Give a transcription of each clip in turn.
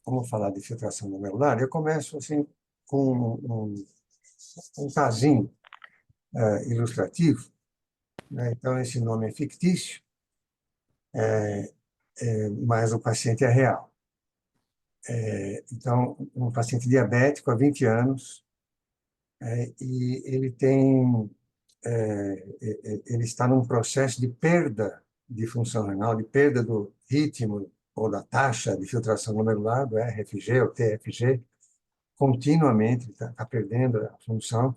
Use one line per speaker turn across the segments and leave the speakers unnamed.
vamos falar de filtração glomerular, eu começo assim, com um casinho ilustrativo, né? Então, esse nome é fictício, mas o paciente é real. Então, um paciente diabético há 20 anos, e ele tem, ele está num processo de perda de função renal, de perda do ritmo ou da taxa de filtração glomerular, do RFG ou TFG, continuamente, está perdendo a função.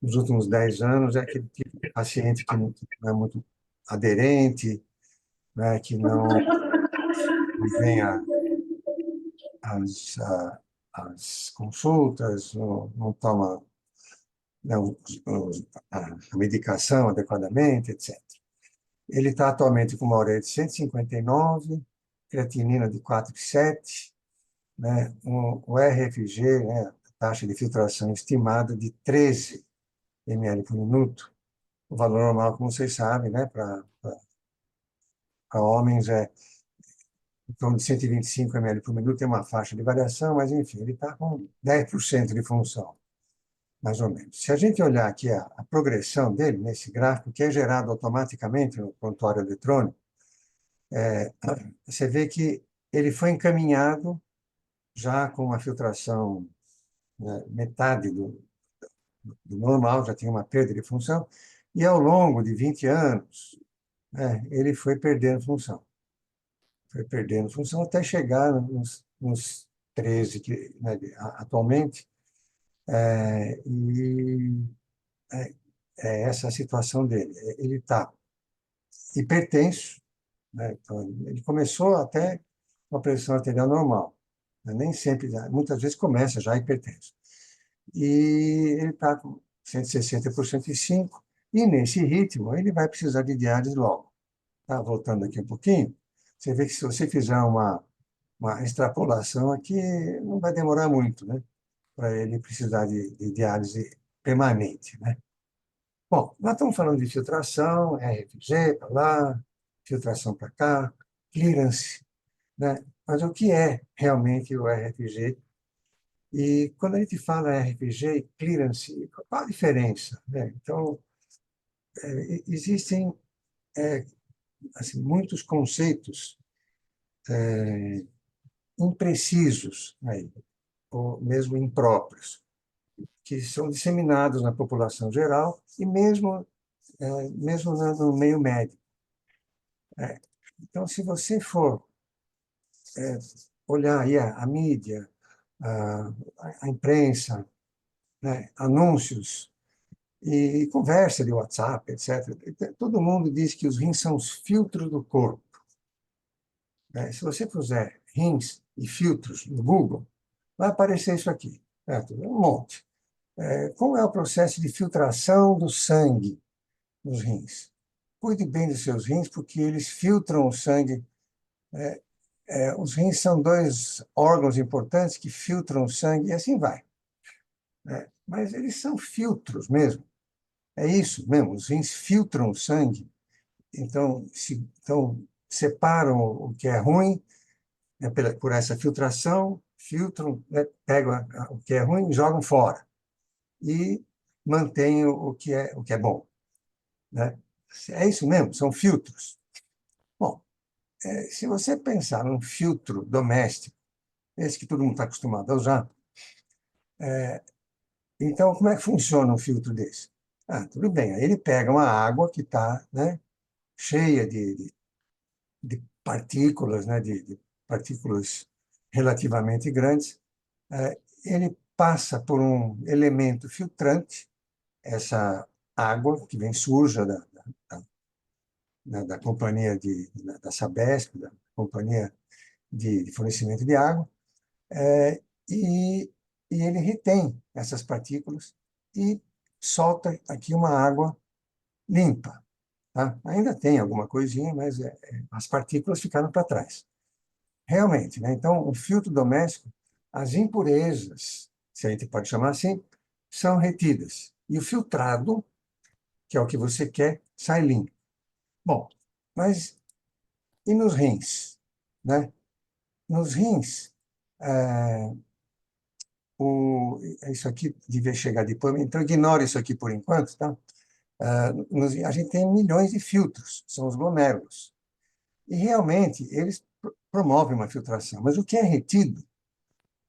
Nos últimos 10 anos, é aquele tipo de paciente que não é muito aderente, né, que não vem às consultas, não toma, né, a medicação adequadamente, etc. Ele está atualmente com uma ureia de 159, creatinina de 4,7, né, o RFG, né, a taxa de filtração estimada de 13 ml por minuto. O valor normal, como vocês sabem, né, para homens é em torno de 125 ml por minuto, tem uma faixa de variação, mas, enfim, ele está com 10% de função, mais ou menos. Se a gente olhar aqui a progressão dele, nesse gráfico, que é gerado automaticamente no prontuário eletrônico, você vê que ele foi encaminhado já com uma filtração, né, metade do normal, já tinha uma perda de função, e ao longo de 20 anos, né, ele foi perdendo função até chegar nos 13 que, né, atualmente, e é, essa a situação dele. Ele está hipertenso, né, então ele começou até com a pressão arterial normal, né, nem sempre, muitas vezes começa já hipertenso. E ele está com 160 por 105, e nesse ritmo ele vai precisar de diálise logo. Tá? Voltando aqui um pouquinho, você vê que se você fizer uma extrapolação aqui, não vai demorar muito, né, para ele precisar de diálise permanente, né? Bom, nós estamos falando de filtração, RFG para lá, filtração para cá, clearance, né? Mas o que é realmente o RFG? E quando a gente fala RFG e clearance, qual a diferença, né? Então, existem assim, muitos conceitos imprecisos aí, ou mesmo impróprios, que são disseminados na população geral e mesmo no meio médico. Então, se você for olhar aí a mídia, a, a imprensa, né, anúncios e conversa de WhatsApp, etc., todo mundo diz que os rins são os filtros do corpo, né? Se você puser rins e filtros no Google, vai aparecer isso aqui, certo? Um monte. Como é o processo de filtração do sangue nos rins? Cuide bem dos seus rins, porque eles filtram o sangue. Os rins são dois órgãos importantes que filtram o sangue, e assim vai, né? Mas eles são filtros mesmo. É isso mesmo, os rins filtram o sangue, então separam o que é ruim, né, por essa filtração, filtram, né, pegam o que é ruim e jogam fora. E mantêm o que é bom, né? É isso mesmo, são filtros. Bom, se você pensar num filtro doméstico, esse que todo mundo está acostumado a usar, então como é que funciona um filtro desse? Tudo bem, aí ele pega uma água que está, né, cheia de partículas, né, de partículas relativamente grandes, ele passa por um elemento filtrante, essa água que vem suja da companhia da Sabesp, da companhia de fornecimento de água, e, e ele retém essas partículas e solta aqui uma água limpa. Tá? Ainda tem alguma coisinha, mas as partículas ficaram para trás. Realmente, né? Então, o filtro doméstico, as impurezas, se a gente pode chamar assim, são retidas. E o filtrado, que é o que você quer, sai limpo. Bom, mas e nos rins, né? Nos rins, Isso aqui devia chegar depois, então ignore isso aqui por enquanto, tá? A gente tem milhões de filtros, são os glomérulos. E realmente eles promovem uma filtração, mas o que é retido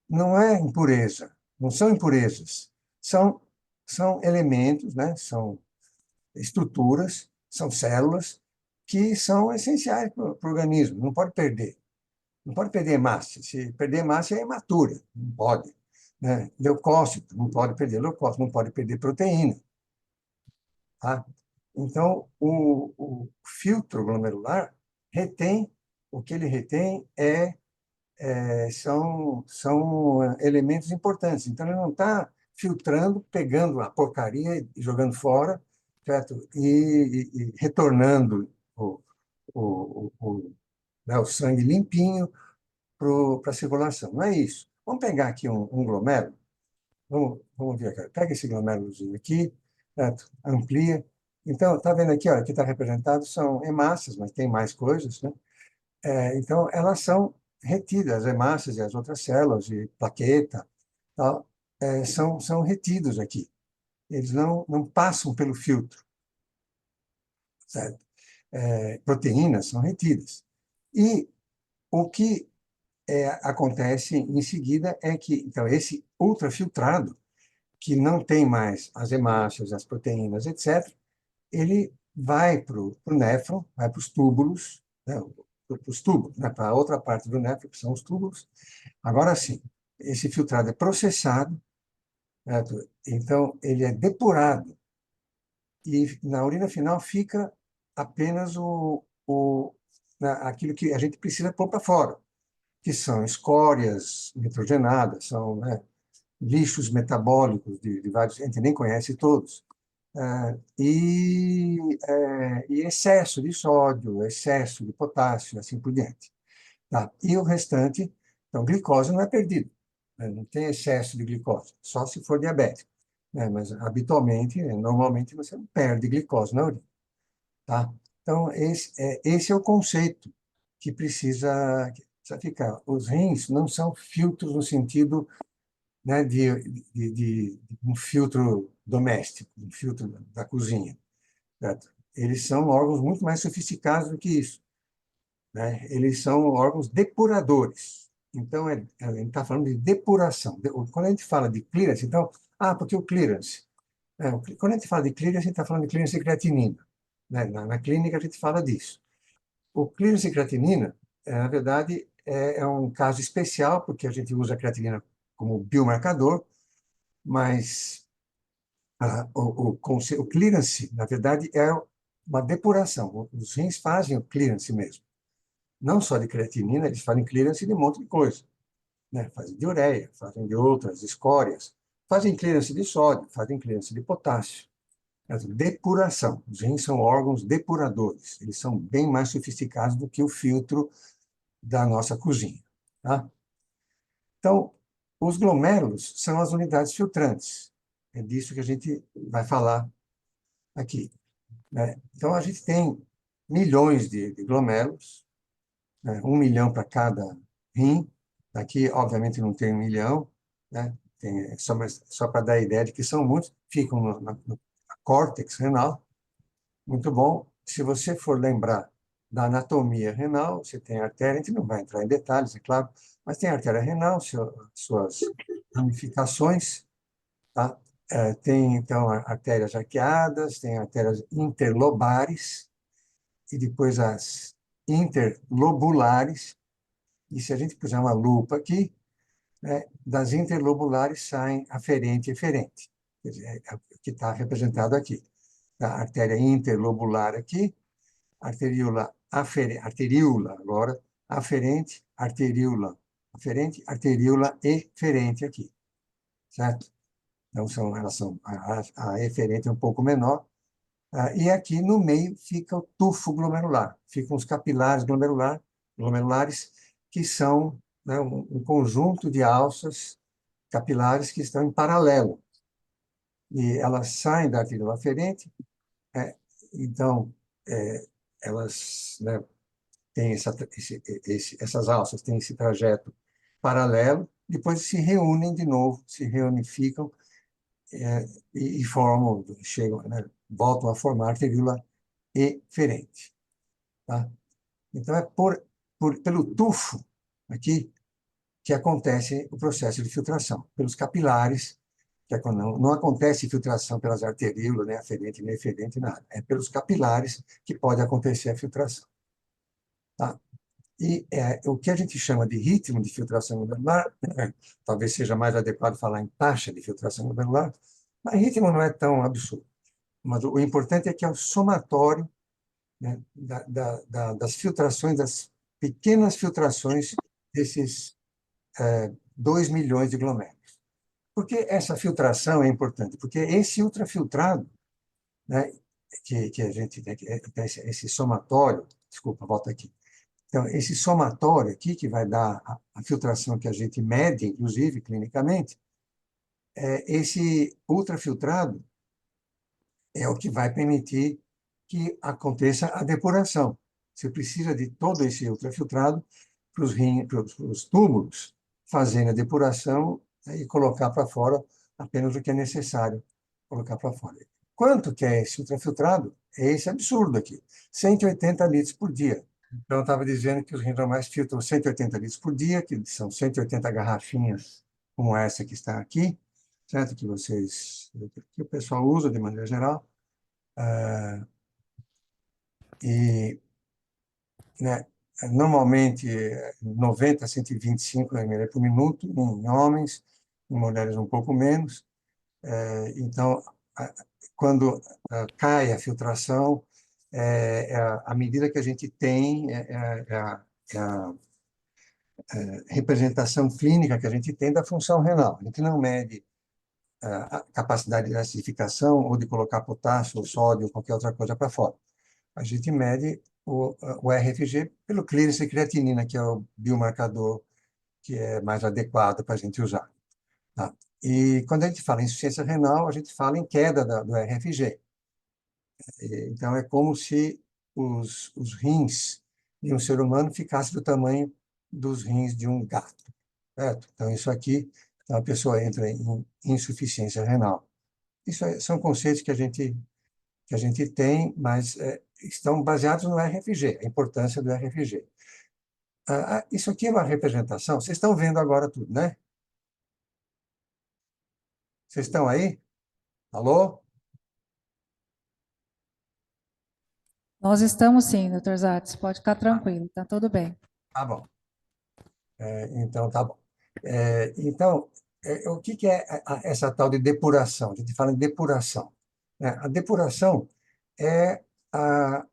não é impureza, não são impurezas, são, são elementos, né? São estruturas, são células que são essenciais para o organismo, não pode perder. Não pode perder hemácia. Se perder hemácia é hematura, não pode. Né? Leucócito, não pode perder leucócito, não pode perder proteína. Tá? Então, o filtro glomerular retém, o que ele retém são elementos importantes. Então, ele não está filtrando, pegando a porcaria e jogando fora, certo? E retornando né, o sangue limpinho para a circulação. Não é isso. Vamos pegar aqui um glomérulo. Vamos ver aqui. Pega esse glomérulozinho aqui, certo? Amplia. Então, está vendo aqui, ó, aqui está representado, são hemácias, mas tem mais coisas, né? Então, elas são retidas, as hemácias e as outras células, de plaqueta, tal, são retidos aqui. Eles não passam pelo filtro, certo? Proteínas são retidas. E o que acontece em seguida é que, então, esse ultrafiltrado, que não tem mais as hemácias, as proteínas, etc., ele vai para o néfron, vai para os túbulos, né, para os túbulos, né, para a outra parte do néfron, que são os túbulos. Agora sim, esse filtrado é processado, certo? Então ele é depurado e na urina final fica apenas aquilo que a gente precisa pôr para fora, que são escórias nitrogenadas, são, né, lixos metabólicos de vários, a gente nem conhece todos, e excesso de sódio, excesso de potássio, assim por diante. Tá? E o restante, então, glicose não é perdido, né? Não tem excesso de glicose, só se for diabético, né? Mas habitualmente, normalmente, você não perde glicose na urina. Tá? Então, esse é o conceito que precisa ficar. Os rins não são filtros no sentido, né, de um filtro doméstico, um filtro da cozinha, certo? Eles são órgãos muito mais sofisticados do que isso, né? Eles são órgãos depuradores. Então, a gente está falando de depuração. Quando a gente fala de clearance, então, porque o clearance. Quando a gente fala de clearance, a gente está falando de clearance de creatinina, né? Na clínica, a gente fala disso. O clearance de creatinina, na verdade, é um caso especial, porque a gente usa a creatinina como biomarcador, mas o clearance, na verdade, é uma depuração. Os rins fazem o clearance mesmo. Não só de creatinina, eles fazem clearance de um monte de coisa, né? Fazem de ureia, fazem de outras escórias, fazem clearance de sódio, fazem clearance de potássio. Depuração. Os rins são órgãos depuradores. Eles são bem mais sofisticados do que o filtro da nossa cozinha. Tá? Então, os glomérulos são as unidades filtrantes. É disso que a gente vai falar aqui, né? Então, a gente tem milhões de glomérulos, né? 1 milhão para cada rim. Aqui, obviamente, não tem 1 milhão, né? Tem, só para dar a ideia de que são muitos, ficam no córtex renal. Muito bom. Se você for lembrar da anatomia renal, você tem a artéria, a gente não vai entrar em detalhes, é claro, mas tem a artéria renal, suas ramificações, tá? Tem, então, artérias arqueadas, tem artérias interlobares, e depois as interlobulares, e se a gente puser uma lupa aqui, né, das interlobulares saem aferente e eferente, quer dizer, é o que está representado aqui. A artéria interlobular aqui, arteríola agora, aferente, arteríola eferente aqui, certo? Então, a eferente é um pouco menor, e aqui no meio fica o tufo glomerular, ficam os capilares glomerulares, que são, né, um conjunto de alças capilares que estão em paralelo, e elas saem da arteríola aferente, é, então, elas, né, têm essas alças têm esse trajeto paralelo, depois se reúnem de novo, se reunificam e formam, chegam, né, voltam a formar arteríola eferente. Tá? Então, é pelo tufo aqui que acontece o processo de filtração, pelos capilares, que não acontece filtração pelas arteríolas, nem aferente, nem eferente, nada. É pelos capilares que pode acontecer a filtração. Tá? E o que a gente chama de ritmo de filtração glomerular, talvez seja mais adequado falar em taxa de filtração glomerular, mas ritmo não é tão absurdo. Mas o importante é que é o somatório, né, das filtrações, das pequenas filtrações desses 2 milhões de glomérulos. Por que essa filtração é importante? Porque esse ultrafiltrado, né, que a gente tem, esse somatório, desculpa, volta aqui. Então, esse somatório aqui, que vai dar a filtração que a gente mede, inclusive, clinicamente, esse ultrafiltrado é o que vai permitir que aconteça a depuração. Você precisa de todo esse ultrafiltrado para os túbulos fazerem a depuração, né, e colocar para fora apenas o que é necessário colocar para fora. Quanto que é esse ultrafiltrado? É esse absurdo aqui, 180 litros por dia. Então, eu estava dizendo que os rins normais filtram 180 litros por dia, que são 180 garrafinhas como essa que está aqui, certo? Que o pessoal usa de maneira geral. E, né, normalmente, 90 a 125 ml por minuto em homens, em mulheres um pouco menos. Então, quando cai a filtração, a medida que a gente tem, a representação clínica que a gente tem da função renal. A gente não mede a capacidade de acidificação ou de colocar potássio ou sódio ou qualquer outra coisa para fora. A gente mede o RFG pelo clearance creatinina, que é o biomarcador que é mais adequado para a gente usar. Tá? E quando a gente fala em insuficiência renal, a gente fala em queda do RFG. Então, é como se os rins de um ser humano ficassem do tamanho dos rins de um gato. Certo? Então, isso aqui, então a pessoa entra em insuficiência renal. São conceitos que a gente tem, mas estão baseados no RFG, a importância do RFG. Isso aqui é uma representação, vocês estão vendo agora tudo, né? Vocês estão aí? Alô?
Nós estamos sim, doutor Zatz, pode ficar
Ah,
tranquilo, tá tudo bem.
tá bom. Então, tá bom. Então, o que que é essa tal de depuração? A gente fala em depuração, né? A depuração é a,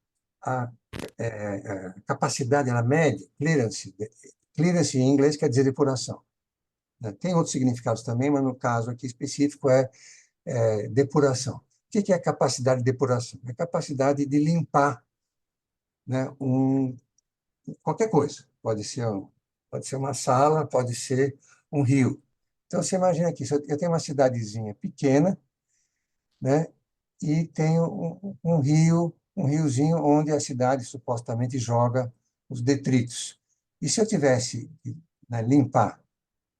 a capacidade, ela mede, clearance em inglês quer dizer depuração, né? Tem outros significados também, mas no caso aqui específico depuração. O que que é capacidade de depuração? É a capacidade de limpar, né, qualquer coisa. Pode ser uma sala, pode ser um rio. Então, você imagina aqui, se eu tenho uma cidadezinha pequena, né, e tenho um rio, um riozinho onde a cidade supostamente joga os detritos. E se eu tivesse, né, limpar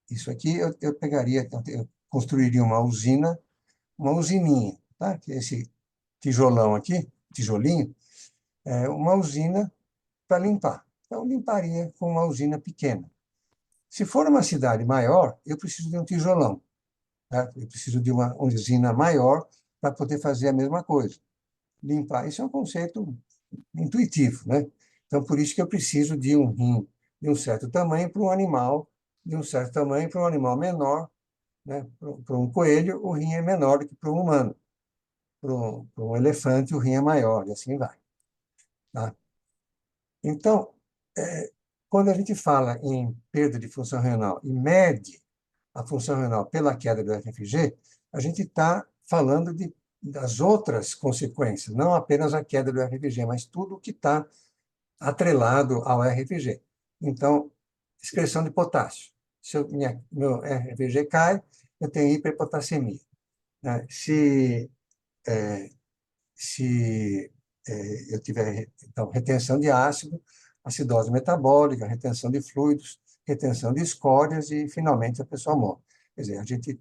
isso aqui, eu pegaria, então, eu construiria uma usininha, tá? Que é esse tijolão aqui, tijolinho, é uma usina para limpar. Então, limparia com uma usina pequena. Se for uma cidade maior, eu preciso de um tijolão, tá? Eu preciso de uma usina maior para poder fazer a mesma coisa. Limpar, isso é um conceito intuitivo, né? Então, por isso que eu preciso de um rim de um certo tamanho para um animal, de um certo tamanho para um animal menor, né? Para um coelho, o rim é menor do que para um humano. Para um elefante, o rim é maior, e assim vai. Tá? Então, quando a gente fala em perda de função renal e mede a função renal pela queda do FFG, a gente está falando das outras consequências, não apenas a queda do FFG, mas tudo o que está atrelado ao RFG. Então, excreção de potássio. Se meu RFG cai, eu tenho hiperpotassemia, né? Se eu tiver então, retenção de ácido, acidose metabólica, retenção de fluidos, retenção de escórias e, finalmente, a pessoa morre. Quer dizer, a gente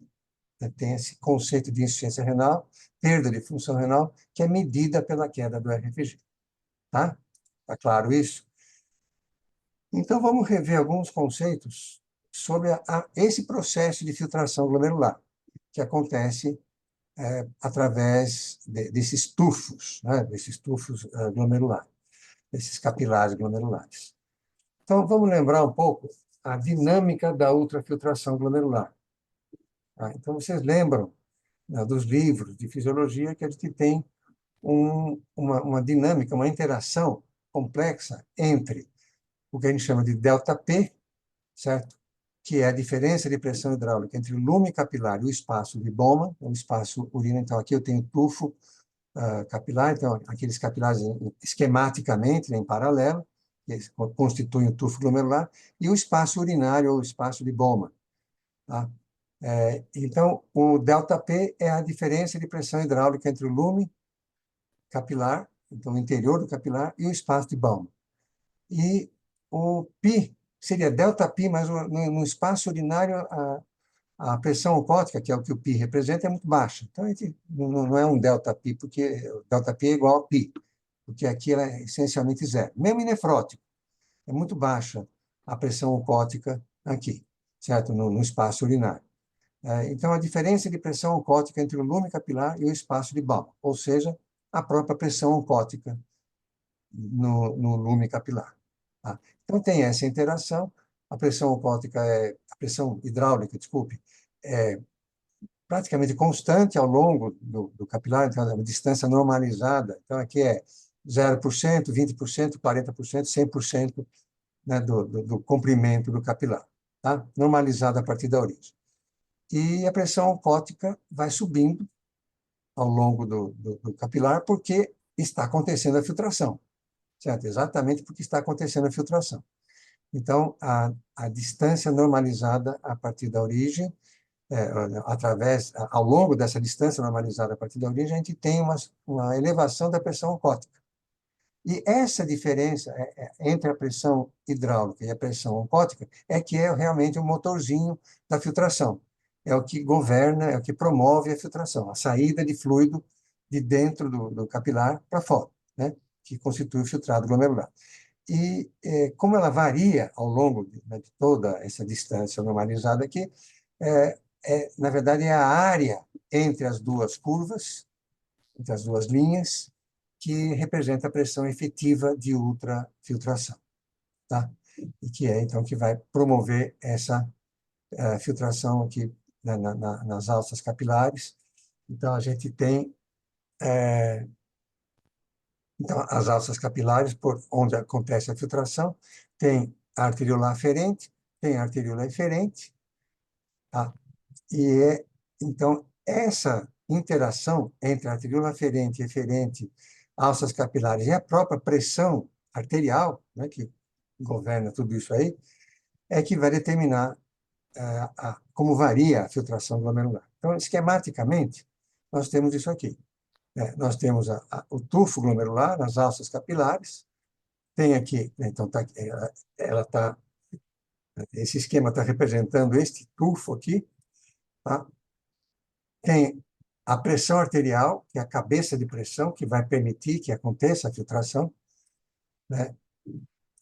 tem esse conceito de insuficiência renal, perda de função renal, que é medida pela queda do RFG. Tá? Tá claro isso? Então, vamos rever alguns conceitos sobre esse processo de filtração glomerular, que acontece através desses tufos, né? Desses tufos glomerulares, desses capilares glomerulares. Então, vamos lembrar um pouco a dinâmica da ultrafiltração glomerular. Tá? Então, vocês lembram, né, dos livros de fisiologia que a gente tem uma dinâmica, uma interação complexa entre o que a gente chama de ΔP, certo? Que é a diferença de pressão hidráulica entre o lume capilar e o espaço de Bowman, o espaço urina. Então, aqui eu tenho tufo capilar, então, aqueles capilares esquematicamente, né, em paralelo, que constituem o tufo glomerular, e o espaço urinário, ou o espaço de Bowman. Tá? Então, o ΔP é a diferença de pressão hidráulica entre o lume capilar, então o interior do capilar, e o espaço de Bowman. E o π seria ΔP, mas no espaço urinário a pressão ocótica, que é o que o π representa, é muito baixa. Então, a gente não é um ΔP, porque o ΔP é igual a π, porque aqui ela é essencialmente zero. Mesmo em nefrótico, é muito baixa a pressão ocótica aqui, certo? No espaço urinário. Então, a diferença de pressão oncótica entre o lume capilar e o espaço de Bowman, ou seja, a própria pressão oncótica no lume capilar. Tá? Então, tem essa interação. A pressão oncótica a pressão hidráulica, desculpe, é praticamente constante ao longo do capilar, então, é uma distância normalizada. Então, aqui é 0%, 20%, 40%, 100%, né, do comprimento do capilar, tá? Normalizada a partir da origem. E a pressão oncótica vai subindo ao longo do capilar porque está acontecendo a filtração, certo? Exatamente porque está acontecendo a filtração. Então, a distância normalizada a partir da origem, ao longo dessa distância normalizada a partir da origem, a gente tem uma elevação da pressão oncótica. E essa diferença entre a pressão hidráulica e a pressão oncótica é que é realmente o motorzinho da filtração. É o que governa, é o que promove a filtração, a saída de fluido de dentro do capilar para fora, né? Que constitui o filtrado glomerular. E como ela varia ao longo de toda essa distância normalizada aqui, na verdade, é a área entre as duas curvas, entre as duas linhas, que representa a pressão efetiva de ultrafiltração, tá? E que é, então, que vai promover essa filtração aqui nas alças capilares. Então, a gente tem então, as alças capilares, por onde acontece a filtração, tem a arteriolar aferente, tem a arteriolar eferente, tá? Então, essa interação entre a arteriola aferente, eferente, alças capilares e a própria pressão arterial, né, que governa tudo isso aí, é que vai determinar como varia a filtração glomerular. Então, esquematicamente, nós temos isso aqui. Nós temos o tufo glomerular, as alças capilares, tem aqui, né, então esse esquema está representando este tufo aqui, tá? Tem a pressão arterial, que é a cabeça de pressão, que vai permitir que aconteça a filtração, né?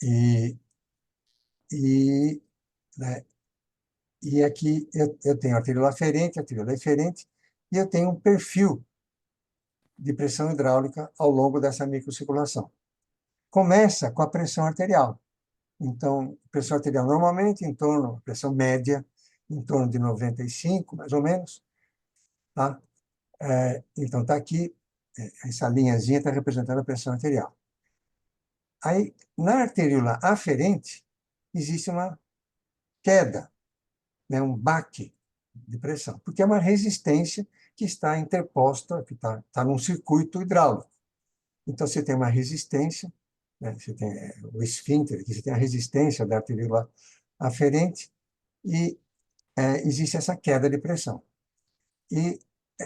E, e, né? E aqui eu tenho arteriola aferente, arteriola eferente, e eu tenho um perfil de pressão hidráulica ao longo dessa microcirculação. Começa com a pressão arterial. Então, pressão arterial normalmente em torno, pressão média, em torno de 95, mais ou menos, tá? Então, está aqui, essa linhazinha está representando a pressão arterial. Aí, na arteriola aferente, existe uma queda, né, um baque de pressão, porque é uma resistência que está interposta, que está num circuito hidráulico. Então, você tem uma resistência, né, você tem o esfíncter, você tem a resistência da arteriola aferente, e existe essa queda de pressão. E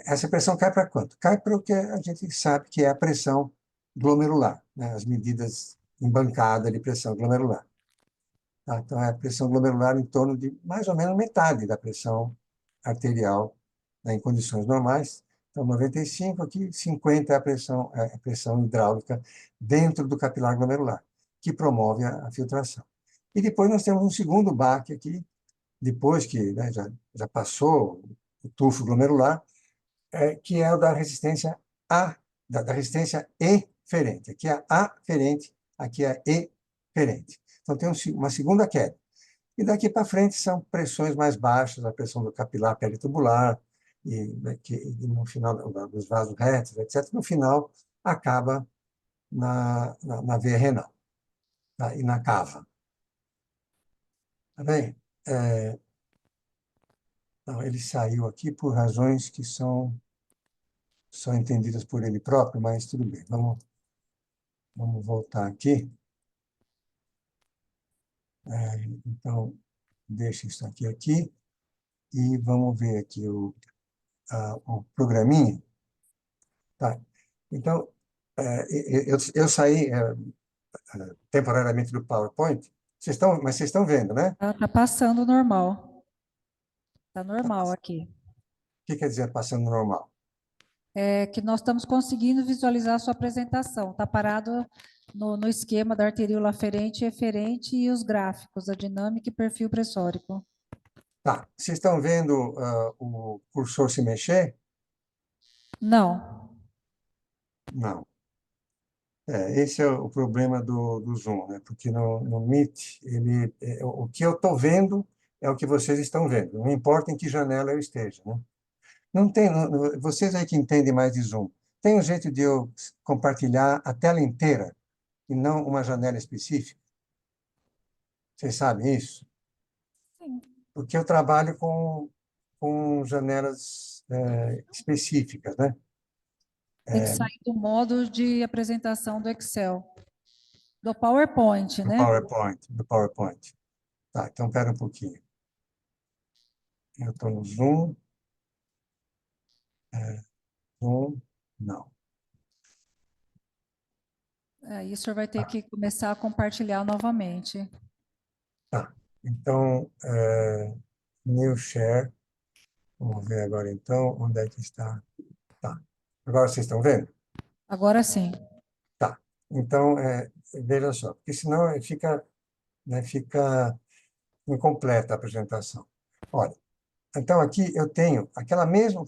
essa pressão cai para quanto? Cai para o que a gente sabe que é a pressão glomerular, né? As medidas em bancada de pressão glomerular. Tá? Então, é a pressão glomerular em torno de mais ou menos metade da pressão arterial, né, em condições normais. Então, 95 aqui, 50 é a pressão hidráulica dentro do capilar glomerular, que promove a filtração. E depois nós temos um segundo baque aqui, depois que, né, já passou o tufo glomerular, que é o da resistência A, da resistência eferente. Aqui é aferente, aqui é eferente. Então, tem uma segunda queda. E daqui para frente são pressões mais baixas, a pressão do capilar peritubular, e, né, e no final dos vasos retos, etc. No final, acaba na veia renal, tá? E na cava. Tá bem? Não, ele saiu aqui por razões que são entendidas por ele próprio, mas tudo bem. Vamos voltar aqui. Então, deixa isso aqui e vamos ver aqui o programinha. Tá? Então, eu saí temporariamente do PowerPoint. Mas vocês estão vendo, né?
Tá passando normal. Tá normal aqui.
O que quer dizer passando normal?
É que nós estamos conseguindo visualizar a sua apresentação. Tá parado no esquema da arteríola aferente e eferente e os gráficos, a dinâmica e perfil pressórico.
Tá. Vocês estão vendo o cursor se mexer?
Não.
Não. Esse é o problema do Zoom, né? Porque no Meet, o que eu estou vendo é o que vocês estão vendo. Não importa em que janela eu esteja, né? Não tem, vocês aí que entendem mais de Zoom, tem um jeito de eu compartilhar a tela inteira e não uma janela específica? Vocês sabem isso?
Sim.
Porque eu trabalho com janelas específicas, né?
Tem que sair do modo de apresentação do Excel. Do PowerPoint,
Do
né?
PowerPoint, do PowerPoint. Tá, então espera um pouquinho. Eu estou no Zoom, Zoom, não.
Aí o senhor vai ter
Tá,
que começar a compartilhar novamente.
tá. Então, New Share, vamos ver agora então, onde é que está? Tá. Agora vocês estão vendo?
Agora sim.
Tá. Então, veja só, porque senão fica, né, fica incompleta a apresentação. Olha, então aqui eu tenho aquele mesmo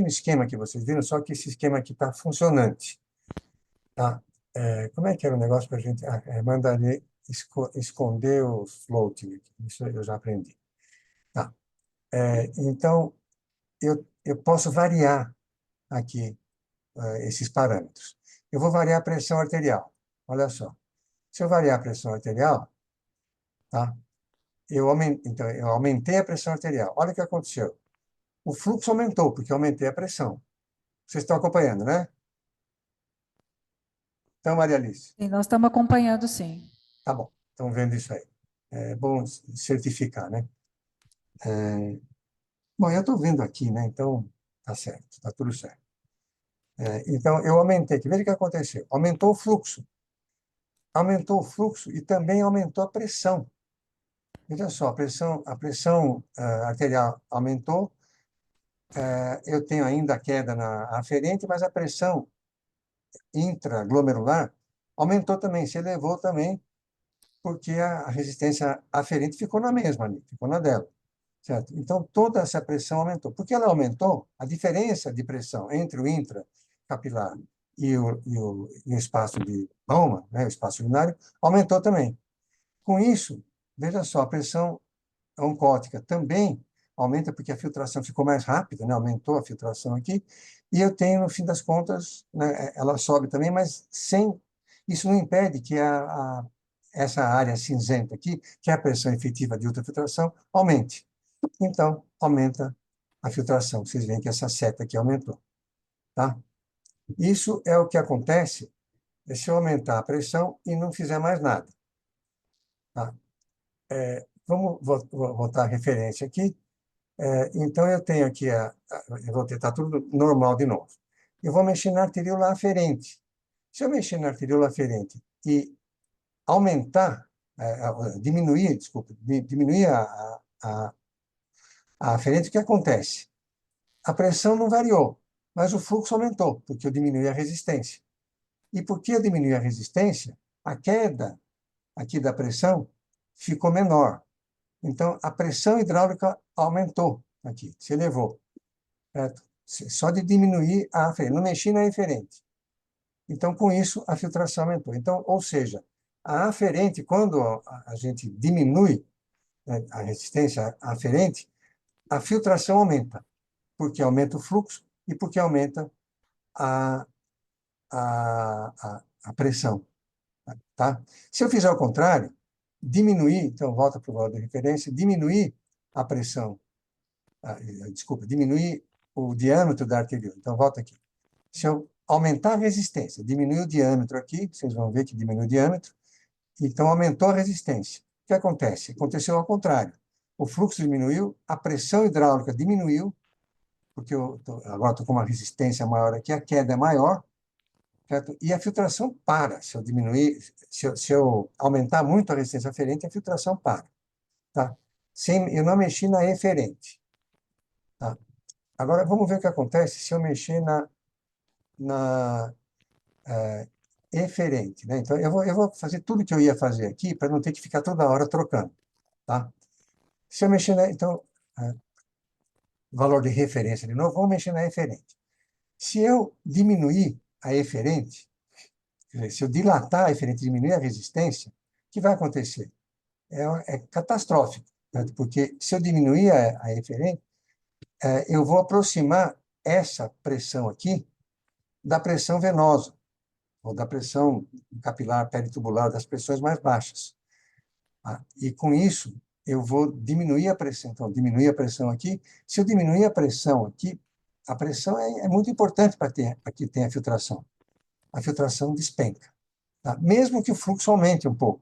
esquema que vocês viram, só que esse esquema aqui está funcionante. Tá? Como é que era o negócio para a gente? Mandaria esconder o floating. Isso eu já aprendi. Tá. Então, eu posso variar aqui esses parâmetros. Eu vou variar a pressão arterial. Olha só. Se eu variar a pressão arterial, tá? Então, eu aumentei a pressão arterial. Olha o que aconteceu. O fluxo aumentou, porque eu aumentei a pressão. Vocês estão acompanhando, né? Então, Maria Alice,
Sim, nós estamos acompanhando, sim.
tá bom. Estão vendo isso aí. É bom certificar, né? Bom, eu estou vendo aqui, né? Então, tá certo, tá tudo certo. Então, eu aumentei. Veja o que aconteceu. Aumentou o fluxo. Aumentou o fluxo e também aumentou a pressão. Veja só, a pressão arterial aumentou. Eu tenho ainda a queda na aferente, mas a pressão intraglomerular aumentou também, se elevou também, porque a resistência aferente ficou na mesma ali, ficou na dela. Certo? Então, toda essa pressão aumentou. Porque ela aumentou, a diferença de pressão entre o intracapilar e o espaço de Bowman, né, o espaço urinário, aumentou também. Com isso, veja só, a pressão oncótica também aumenta porque a filtração ficou mais rápida, né, aumentou a filtração aqui, e eu tenho, no fim das contas, né, ela sobe também, mas sem. Isso não impede que essa área cinzenta aqui, que é a pressão efetiva de ultrafiltração, aumente. Então, aumenta a filtração. Vocês veem que essa seta aqui aumentou. Tá? Isso é o que acontece se eu aumentar a pressão e não fizer mais nada. Tá? Vamos voltar a referência aqui. Então, eu tenho aqui, eu vou tentar tudo normal de novo. Eu vou mexer na arteríola aferente. Se eu mexer na arteríola aferente e aumentar diminuir, desculpa, diminuir a aferente, o que acontece? A pressão não variou, mas o fluxo aumentou, porque eu diminui a resistência. E porque eu diminui a resistência, a queda aqui da pressão ficou menor. Então, a pressão hidráulica aumentou aqui, se elevou. Certo? Só de diminuir a aferente, não mexi na eferente. Então, com isso, a filtração aumentou. Então, ou seja, a aferente, quando a gente diminui, né, a resistência aferente, a filtração aumenta, porque aumenta o fluxo e porque aumenta a, a pressão. Tá? Se eu fizer o contrário, diminuir, então volta para o valor de referência, diminuir a pressão, desculpa, diminuir o diâmetro da arteriole. Então, volta aqui. Se eu aumentar a resistência, diminuir o diâmetro aqui, vocês vão ver que diminui o diâmetro, então aumentou a resistência. O que acontece? Aconteceu ao contrário. O fluxo diminuiu, a pressão hidráulica diminuiu, porque agora estou com uma resistência maior aqui, a queda é maior, certo? E a filtração para. Se eu diminuir, se eu aumentar muito a resistência aferente, a filtração para. Tá? Eu não mexi na eferente. Tá? Agora, vamos ver o que acontece se eu mexer na eferente. Né? Então, eu vou fazer tudo que eu ia fazer aqui para não ter que ficar toda hora trocando. Tá? Se eu mexer então, valor de referência de novo, vamos mexer na eferente. Se eu diminuir a eferente, quer dizer, se eu dilatar a eferente e diminuir a resistência, o que vai acontecer? É catastrófico, né? Porque se eu diminuir a eferente, eu vou aproximar essa pressão aqui da pressão venosa, ou da pressão capilar peritubular, das pressões mais baixas. Tá? E com isso, eu vou diminuir a pressão. Então, diminuir a pressão aqui. Se eu diminuir a pressão é muito importante para que tenha filtração. A filtração despenca. Tá? Mesmo que o fluxo aumente um pouco.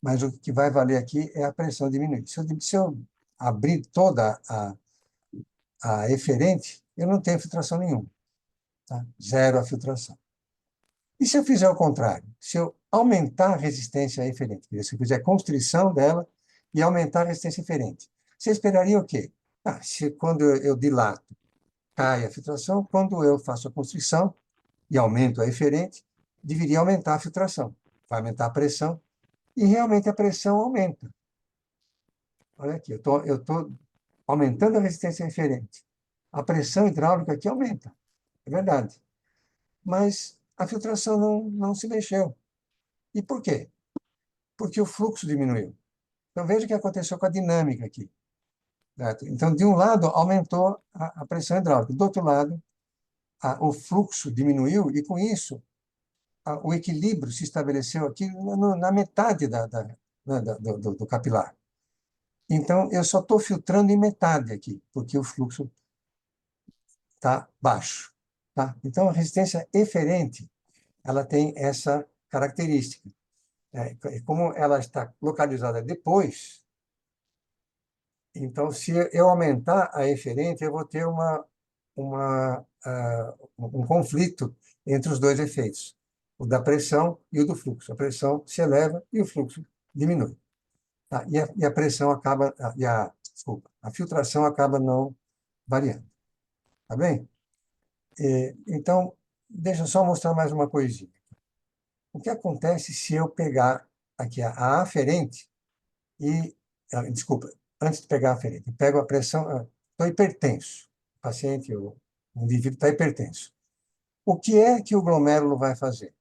Mas o que vai valer aqui é a pressão diminuir. Se eu abrir toda a eferente, eu não tenho filtração nenhuma. Tá? Zero a filtração. E se eu fizer o contrário? Se eu aumentar a resistência eferente, se eu fizer constrição dela e aumentar a resistência eferente, você esperaria o quê? Se quando eu dilato, cai a filtração, quando eu faço a constrição e aumento a eferente, deveria aumentar a filtração. Vai aumentar a pressão, e realmente a pressão aumenta. Olha aqui, eu estou aumentando a resistência eferente. A pressão hidráulica aqui aumenta, é verdade. Mas a filtração não se mexeu. E por quê? Porque o fluxo diminuiu. Então, veja o que aconteceu com a dinâmica aqui. Certo? Então, de um lado, aumentou a pressão hidráulica. Do outro lado, o fluxo diminuiu e, com isso, o equilíbrio se estabeleceu aqui na metade do capilar. Então, eu só estou filtrando em metade aqui, porque o fluxo está baixo. Tá? Então, a resistência eferente, ela tem essa característica. Como ela está localizada depois, então, se eu aumentar a eferente, eu vou ter um conflito entre os dois efeitos, o da pressão e o do fluxo. A pressão se eleva e o fluxo diminui. Tá? E a pressão acaba, desculpa, a filtração acaba não variando. Tá bem? Então, deixa eu só mostrar mais uma coisinha. O que acontece se eu pegar aqui a aferente e, desculpa, antes de pegar a aferente, eu pego a pressão, estou hipertenso, o paciente, o indivíduo está hipertenso. O que é que o glomérulo vai fazer?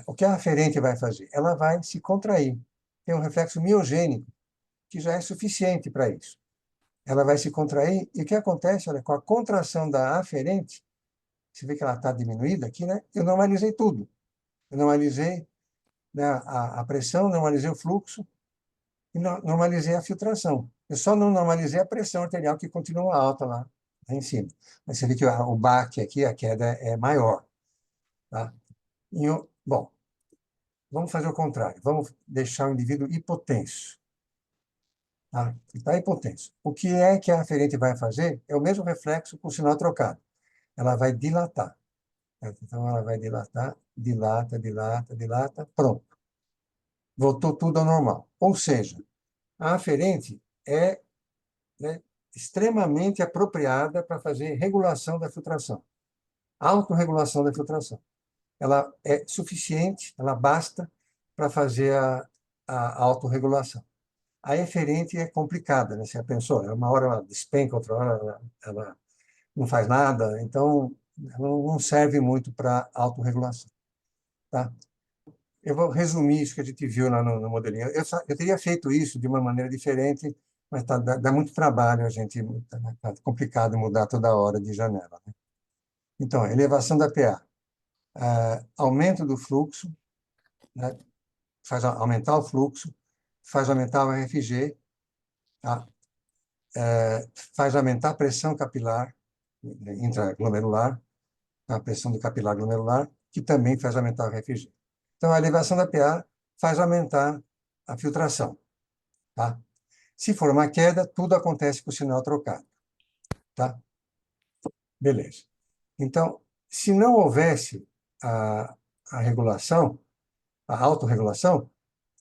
O que a aferente vai fazer? Ela vai se contrair. Tem um reflexo miogênico, que já é suficiente para isso. Ela vai se contrair, e o que acontece? Olha, com a contração da aferente, você vê que ela está diminuída aqui, né? Eu normalizei tudo. Eu normalizei, né, a pressão, normalizei o fluxo e normalizei a filtração. Eu só não normalizei a pressão arterial, que continua alta lá em cima. Mas você vê que o baque aqui, a queda é maior. Tá? Bom, vamos fazer o contrário. Vamos deixar o indivíduo hipotenso. Tá? Está hipotenso. O que é que a aferente vai fazer? É o mesmo reflexo com o sinal trocado. Ela vai dilatar. Certo? Então, ela vai dilatar, dilata, dilata, dilata, pronto. voltou tudo ao normal. Ou seja, a aferente é, né, extremamente apropriada para fazer regulação da filtração, autorregulação da filtração. Ela é suficiente, ela basta para fazer a autorregulação. A eferente é complicada, né? Você já pensou? Uma hora ela despenca, outra hora ela não faz nada, então ela não serve muito para autorregulação. Tá? Eu vou resumir isso que a gente viu lá no modelinho. Eu teria feito isso de uma maneira diferente, mas dá muito trabalho, a gente tá complicado mudar toda hora de janela. Né? Então, elevação da PA, aumento do fluxo, né? Faz aumentar o fluxo, faz aumentar o RFG, tá? Faz aumentar a pressão capilar intraglomerular, a pressão do capilar glomerular, que também faz aumentar o RFG. Então, a elevação da PA faz aumentar a filtração. Tá? Se for uma queda, tudo acontece com o sinal trocado. Tá? Beleza. Então, se não houvesse a regulação, a autorregulação,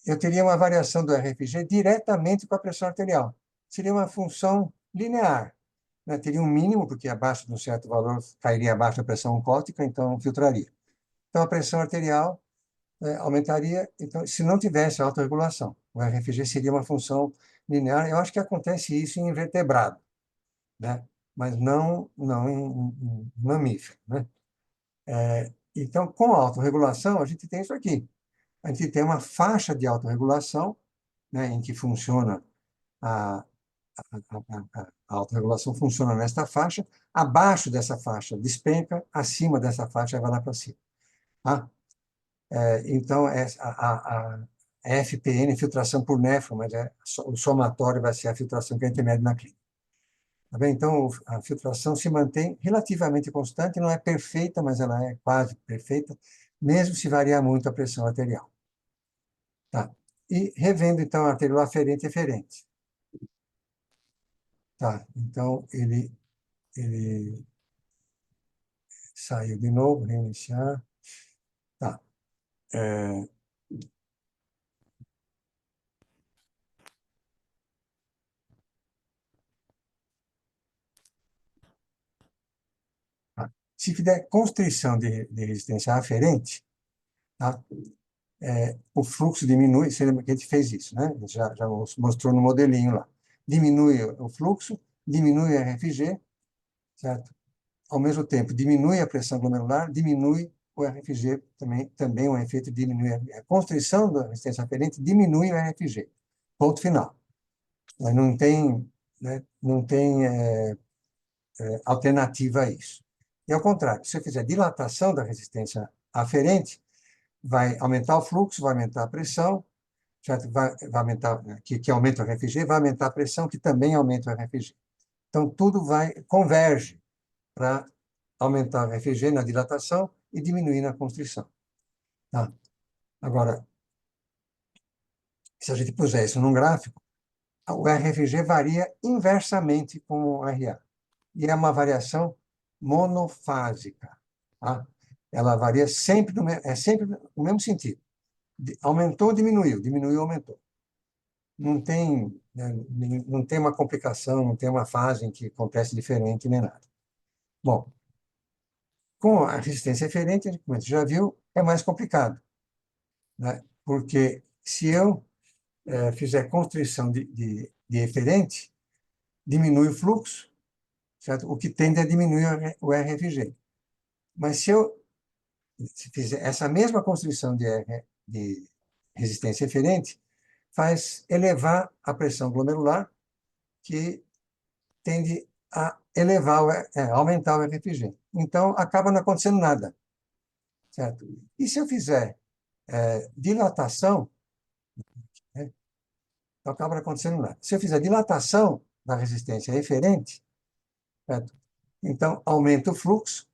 eu teria uma variação do RFG diretamente com a pressão arterial. Seria uma função linear. Né? Teria um mínimo, porque abaixo de um certo valor cairia abaixo da pressão oncótica, então filtraria. Então, a pressão arterial aumentaria, então, se não tivesse autorregulação. O RFG seria uma função linear. Eu acho que acontece isso em invertebrado, né? Mas não em mamífero. Né? Então, com a autorregulação, a gente tem isso aqui. A gente tem uma faixa de autorregulação, né, em que funciona a autorregulação funciona nesta faixa, abaixo dessa faixa despenca, acima dessa faixa vai lá para cima. Tá? Então, a FPN, filtração por néfron, mas o somatório vai ser a filtração que a gente mede na clínica. Tá bem? Então, a filtração se mantém relativamente constante, não é perfeita, mas ela é quase perfeita, mesmo se variar muito a pressão arterial. Tá? E revendo, então, a arteriola aferente e eferente. Tá? Então, ele saiu de novo, reiniciar. Tá. Tá. Se fizer constrição de resistência aferente, tá? O fluxo diminui, você lembra que a gente fez isso, né? A gente já mostrou no modelinho lá. Diminui o fluxo, diminui o RFG, certo? Ao mesmo tempo, diminui a pressão glomerular, diminui o RFG, também um efeito diminui a constrição da resistência aferente, diminui o RFG. Ponto final. Mas não tem, né, não tem alternativa a isso. E ao contrário, se eu fizer dilatação da resistência aferente, vai aumentar o fluxo, vai aumentar a pressão, vai aumentar, que aumenta o RFG, vai aumentar a pressão, que também aumenta o RFG. Então, tudo converge para aumentar o RFG na dilatação e diminuir na constrição. Tá? Agora, se a gente puser isso num gráfico, o RFG varia inversamente com o RA. E é uma variação monofásica. Tá? Ela varia sempre, é sempre no mesmo sentido. Aumentou, diminuiu, diminuiu, aumentou. Não tem, né, não tem uma complicação, não tem uma fase em que acontece diferente nem nada. Bom, com a resistência eferente, como a gente já viu, é mais complicado, né? Porque se eu fizer constrição de eferente, diminui o fluxo, certo? O que tende a diminuir o RFG. Mas se fizer essa mesma constrição de resistência eferente, faz elevar a pressão glomerular, que tende a aumentar o FFG. Então, acaba não acontecendo nada, certo? E se eu fizer dilatação, né, não acaba não acontecendo nada. Se eu fizer dilatação da resistência eferente, certo? Então, aumenta o fluxo,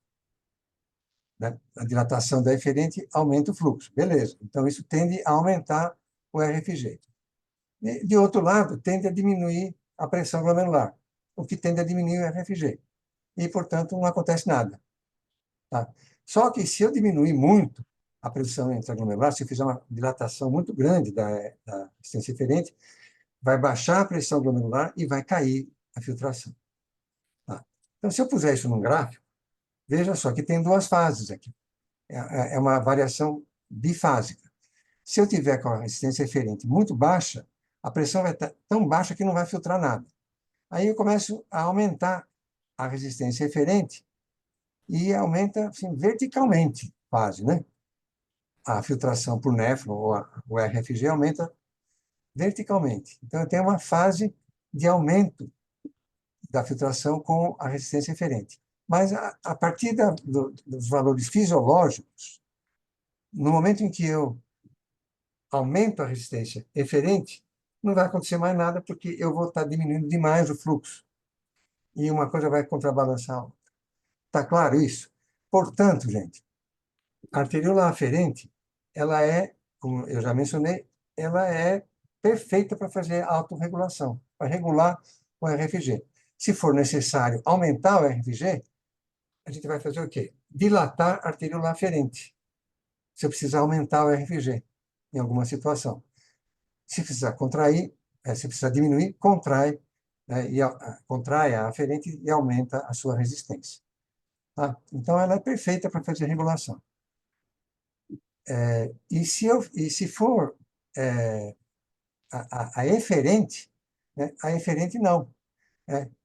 né? A dilatação da eferente aumenta o fluxo, beleza. Então, isso tende a aumentar o RFG. E, de outro lado, tende a diminuir a pressão glomerular, o que tende a diminuir o RFG. E, portanto, não acontece nada. Tá? Só que se eu diminuir muito a pressão intraglomerular, se eu fizer uma dilatação muito grande da resistência eferente, vai baixar a pressão glomerular e vai cair a filtração. Tá? Então, se eu puser isso num gráfico, veja só que tem duas fases aqui. É uma variação bifásica. Se eu tiver com a resistência eferente muito baixa, a pressão vai estar tão baixa que não vai filtrar nada. Aí eu começo a aumentar a resistência eferente e aumenta assim, verticalmente, quase, né? A filtração por néfron, ou o RFG, aumenta verticalmente. Então, eu tenho uma fase de aumento da filtração com a resistência eferente. Mas, a partir dos valores fisiológicos, no momento em que eu aumento a resistência eferente, não vai acontecer mais nada, porque eu vou estar diminuindo demais o fluxo. E uma coisa vai contrabalançar a outra. Está claro isso? Portanto, gente, a arteríola aferente, ela é, como eu já mencionei, ela é perfeita para fazer autorregulação, para regular o RFG. Se for necessário aumentar o RFG, a gente vai fazer o quê? Dilatar a arteríola aferente, se eu precisar aumentar o RFG em alguma situação. Se precisar contrair, se precisar diminuir, contrai, contrai a aferente e aumenta a sua resistência. Tá? Então, ela é perfeita para fazer regulação. E se for a eferente, né, a eferente não.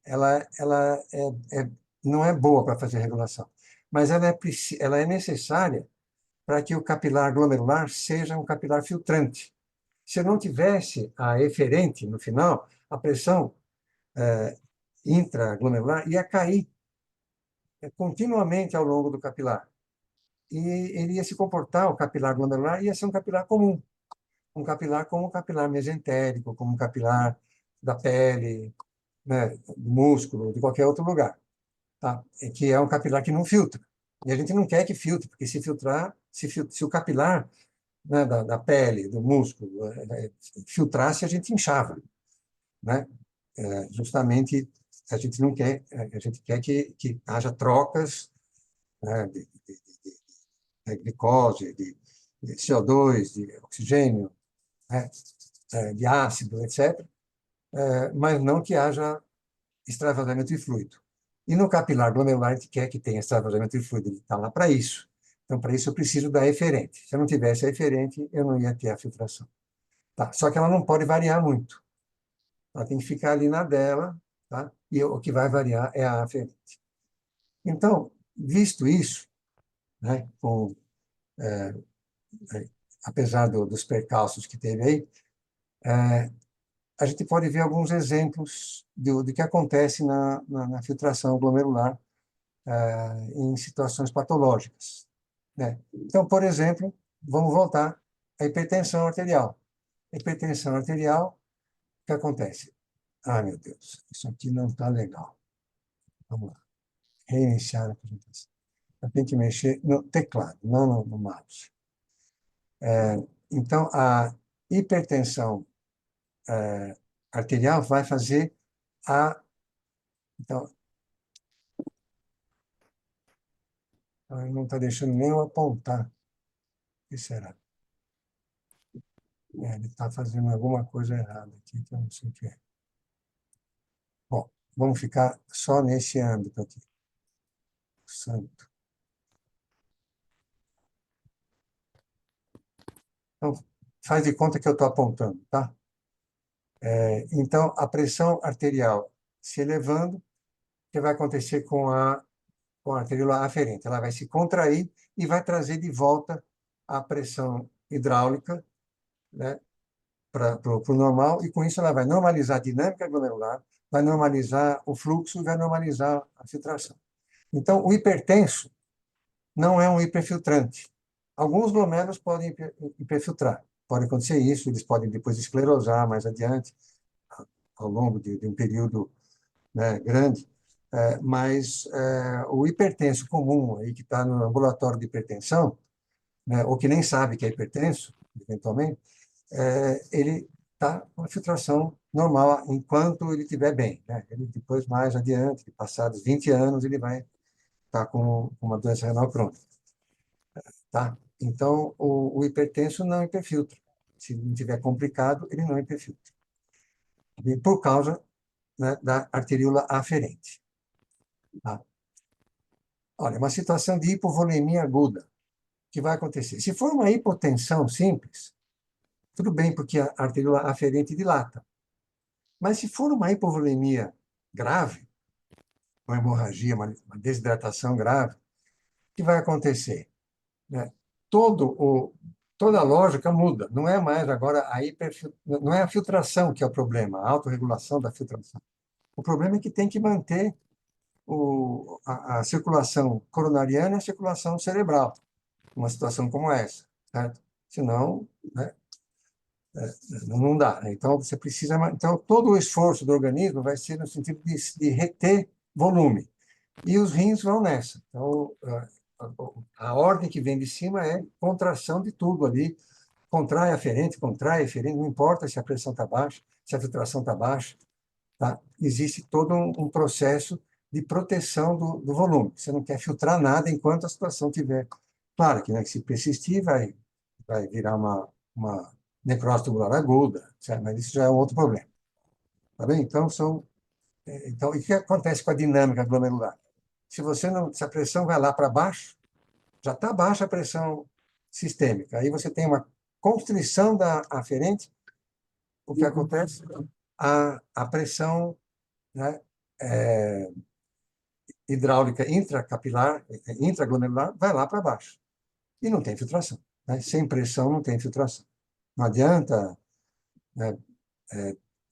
Ela não é boa para fazer regulação, mas ela é necessária para que o capilar glomerular seja um capilar filtrante. Se eu não tivesse a eferente no final, a pressão intraglomerular ia cair continuamente ao longo do capilar. E ele ia se comportar, o capilar glomerular ia ser um capilar comum, um capilar como um capilar mesentérico, como um capilar da pele, né, do músculo, de qualquer outro lugar, tá? Que é um capilar que não filtra. E a gente não quer que filtre, porque se filtrar, se o capilar, né, da pele, do músculo, filtrasse, a gente inchava, né? Justamente a gente não quer, a gente quer que haja trocas, né, de glicose, de CO2, de oxigênio, né, de ácido, etc., mas não que haja extravasamento de fluido. E no capilar glomerular, a gente quer que tenha extravasamento de fluido, ele está lá para isso. Então, para isso, eu preciso da eferente. Se eu não tivesse a eferente, eu não ia ter a filtração. Tá? Só que ela não pode variar muito. Ela tem que ficar ali na dela, tá? E o que vai variar é a aferente. Então, visto isso, né, apesar dos percalços que teve aí, a gente pode ver alguns exemplos do que acontece na filtração glomerular em situações patológicas, né? Então, por exemplo, vamos voltar à hipertensão arterial. Hipertensão arterial, o que acontece? Ah, meu Deus, isso aqui não está legal. Vamos lá. Reiniciar a apresentação. Eu tenho que mexer no teclado, não no mouse. Então, a hipertensão arterial vai fazer a... Então, não está deixando nem eu apontar. O que será? Ele está fazendo alguma coisa errada aqui, que eu não sei o que é. Bom, vamos ficar só nesse âmbito aqui. Santo. Então, faz de conta que eu estou apontando, tá? Então, a pressão arterial se elevando, o que vai acontecer com a arteríola aferente? Ela vai se contrair e vai trazer de volta a pressão hidráulica, né, para o normal, e com isso ela vai normalizar a dinâmica glomerular, vai normalizar o fluxo e vai normalizar a filtração. Então, o hipertenso não é um hiperfiltrante. Alguns glomérulos podem hiperfiltrar. Pode acontecer isso, eles podem depois esclerosar mais adiante, ao longo de um período, né, grande, mas o hipertenso comum, aí, que está no ambulatório de hipertensão, né, ou que nem sabe que é hipertenso, eventualmente, ele está com a filtração normal enquanto ele estiver bem, né? Ele depois, mais adiante, passados 20 anos, ele vai estar com uma doença renal crônica. Tá? Então, o hipertenso não hiperfiltra. Se não tiver complicado, ele não hiperfiltra. E por causa, né, da arteríola aferente. Tá? Olha, uma situação de hipovolemia aguda. O que vai acontecer? Se for uma hipotensão simples, tudo bem, porque a arteríola aferente dilata. Mas se for uma hipovolemia grave, uma hemorragia, uma desidratação grave, o que vai acontecer? Né? Toda a lógica muda. Não é mais agora não é a filtração que é o problema, a autorregulação da filtração. O problema é que tem que manter a circulação coronariana e a circulação cerebral, numa situação como essa, certo? Senão, né, não dá. Então, você precisa. Então, todo o esforço do organismo vai ser no sentido de reter volume. E os rins vão nessa. Então, a ordem que vem de cima é contração de tudo ali. Contrai a aferente, não importa se a pressão está baixa, se a filtração está baixa. Tá? Existe todo um processo de proteção do volume. Você não quer filtrar nada enquanto a situação tiver. Claro que, né, que se persistir, vai virar uma necrose tubular aguda, certo? Mas isso já é um outro problema. Tá bem? Então, e o que acontece com a dinâmica glomerular? Se a pressão vai lá para baixo, já está baixa a pressão sistêmica. Aí você tem uma constrição da aferente, o que acontece? A pressão, né, é, hidráulica intracapilar, intraglomerular, vai lá para baixo. E não tem filtração. Né? Sem pressão não tem filtração. Não adianta, né,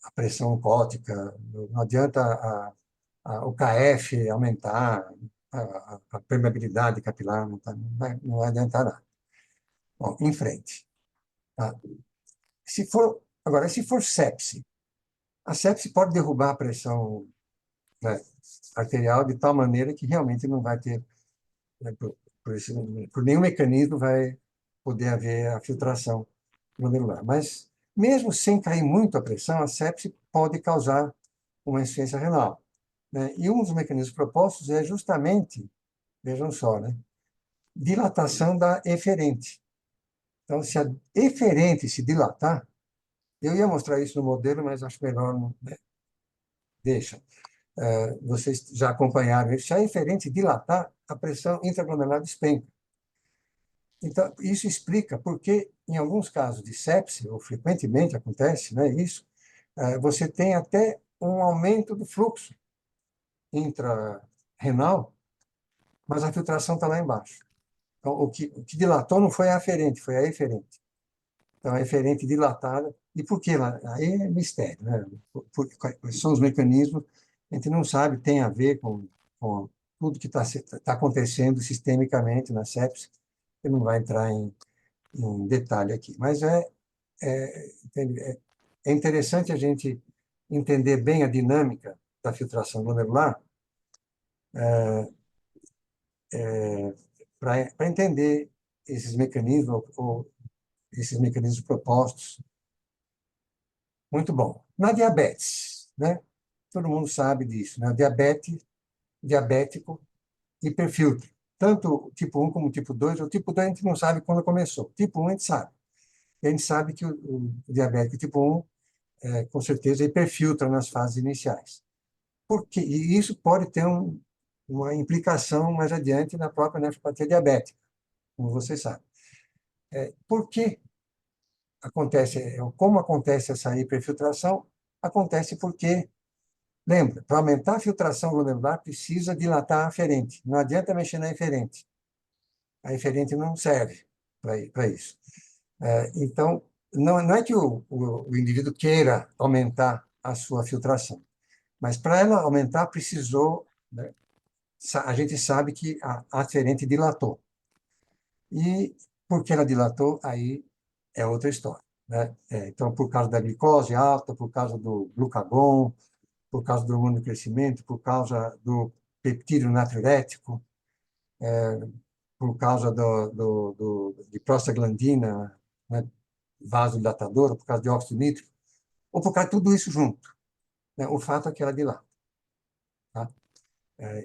a pressão ótica, não adianta o KF aumentar, a permeabilidade capilar, não vai adiantar nada. Bom, em frente. Tá? Agora, se for sepse, a sepse pode derrubar a pressão, né, arterial de tal maneira que realmente não vai ter, né, por nenhum mecanismo vai poder haver a filtração glomerular. Mas, mesmo sem cair muito a pressão, a sepse pode causar uma insuficiência renal. Né? E um dos mecanismos propostos é justamente, vejam só, né, dilatação da eferente. Então, se a eferente se dilatar, eu ia mostrar isso no modelo, mas acho melhor não, né? Deixa. Vocês já acompanharam isso. Se a eferente dilatar, a pressão intraglomerular despenca. Então, isso explica por que, em alguns casos de sepse, ou frequentemente acontece, né, isso, você tem até um aumento do fluxo intrarrenal, mas a filtração está lá embaixo. Então, o que dilatou não foi a aferente, foi a eferente. Então, a eferente dilatada. E por que lá? Aí é mistério, né? Quais são os mecanismos? A gente não sabe, tem a ver com tudo que está acontecendo sistemicamente na sepse. Eu não vai entrar em detalhe aqui. Mas é, é interessante a gente entender bem a dinâmica da filtração glomerular para entender esses mecanismos, ou esses mecanismos propostos. Muito bom. Na diabetes, né? Todo mundo sabe disso, né? Diabético, hiperfiltro. Tanto tipo 1 como tipo 2. O tipo 2 a gente não sabe quando começou. Tipo 1 a gente sabe. E a gente sabe que o diabético tipo 1, com certeza, hiperfiltra nas fases iniciais. E isso pode ter uma implicação mais adiante na própria nefropatia diabética, como vocês sabem. Por que como acontece essa hiperfiltração? Acontece porque, lembra, para aumentar a filtração glomerular, precisa dilatar a aferente. Não adianta mexer na eferente. A eferente não serve para isso. Então, não é que o indivíduo queira aumentar a sua filtração, mas para ela aumentar, precisou, né, a gente sabe que a aferente dilatou. E porque ela dilatou, aí é outra história. Né? Então, por causa da glicose alta, por causa do glucagon, por causa do hormônio de crescimento, por causa do peptídeo natriurético, por causa de prostaglandina, né, vasodilatadora, por causa de óxido nítrico, ou por causa de tudo isso junto. Né? O fato é que ela dilata. Tá?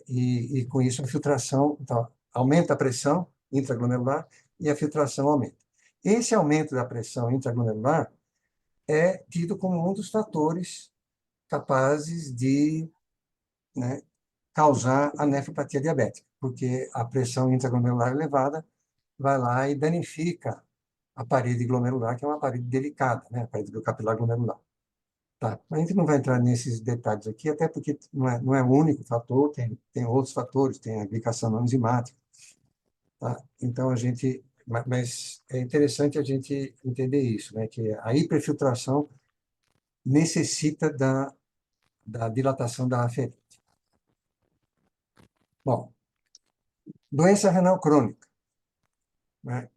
E com isso a filtração, então, aumenta a pressão intraglomerular e a filtração aumenta. Esse aumento da pressão intraglomerular é tido como um dos fatores capazes de, né, causar a nefropatia diabética, porque a pressão intraglomerular elevada vai lá e danifica a parede glomerular, que é uma parede delicada, né, a parede do capilar glomerular. Tá. A gente não vai entrar nesses detalhes aqui, até porque não é o único fator, tem outros fatores, tem a glicação não enzimática. Tá? Então, mas é interessante a gente entender isso, né? Que a hiperfiltração necessita da dilatação da aferente. Bom, doença renal crônica, né?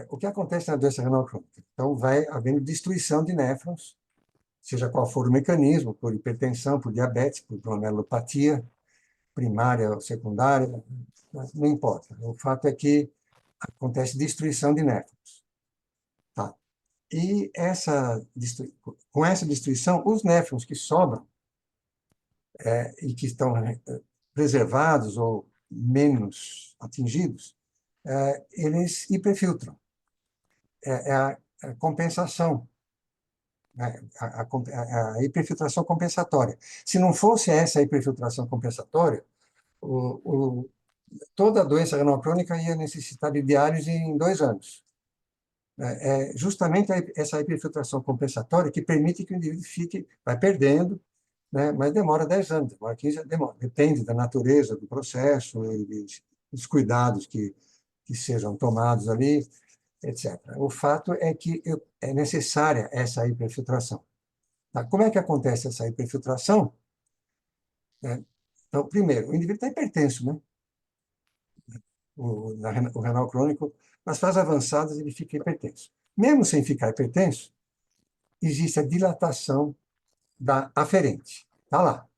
O que acontece na doença renal crônica? Então, vai havendo destruição de néfrons, seja qual for o mecanismo, por hipertensão, por diabetes, por glomerulopatia, primária ou secundária, não importa. O fato é que acontece destruição de néfrons. Tá? E com essa destruição, os néfrons que sobram e que estão preservados ou menos atingidos, eles hiperfiltram. É a compensação, né? A hiperfiltração compensatória. Se não fosse essa hiperfiltração compensatória, toda a doença renal crônica ia necessitar de diálise em 2 anos. É justamente essa hiperfiltração compensatória que permite que o indivíduo vai perdendo, né, mas demora 10 anos, demora 15 anos, depende da natureza do processo e dos cuidados que sejam tomados ali, etc. O fato é que é necessária essa hiperfiltração. Tá? Como é que acontece essa hiperfiltração? Então, primeiro, o indivíduo está hipertenso, né? O renal crônico, nas fases avançadas, ele fica hipertenso. Mesmo sem ficar hipertenso, existe a dilatação da aferente. Está lá.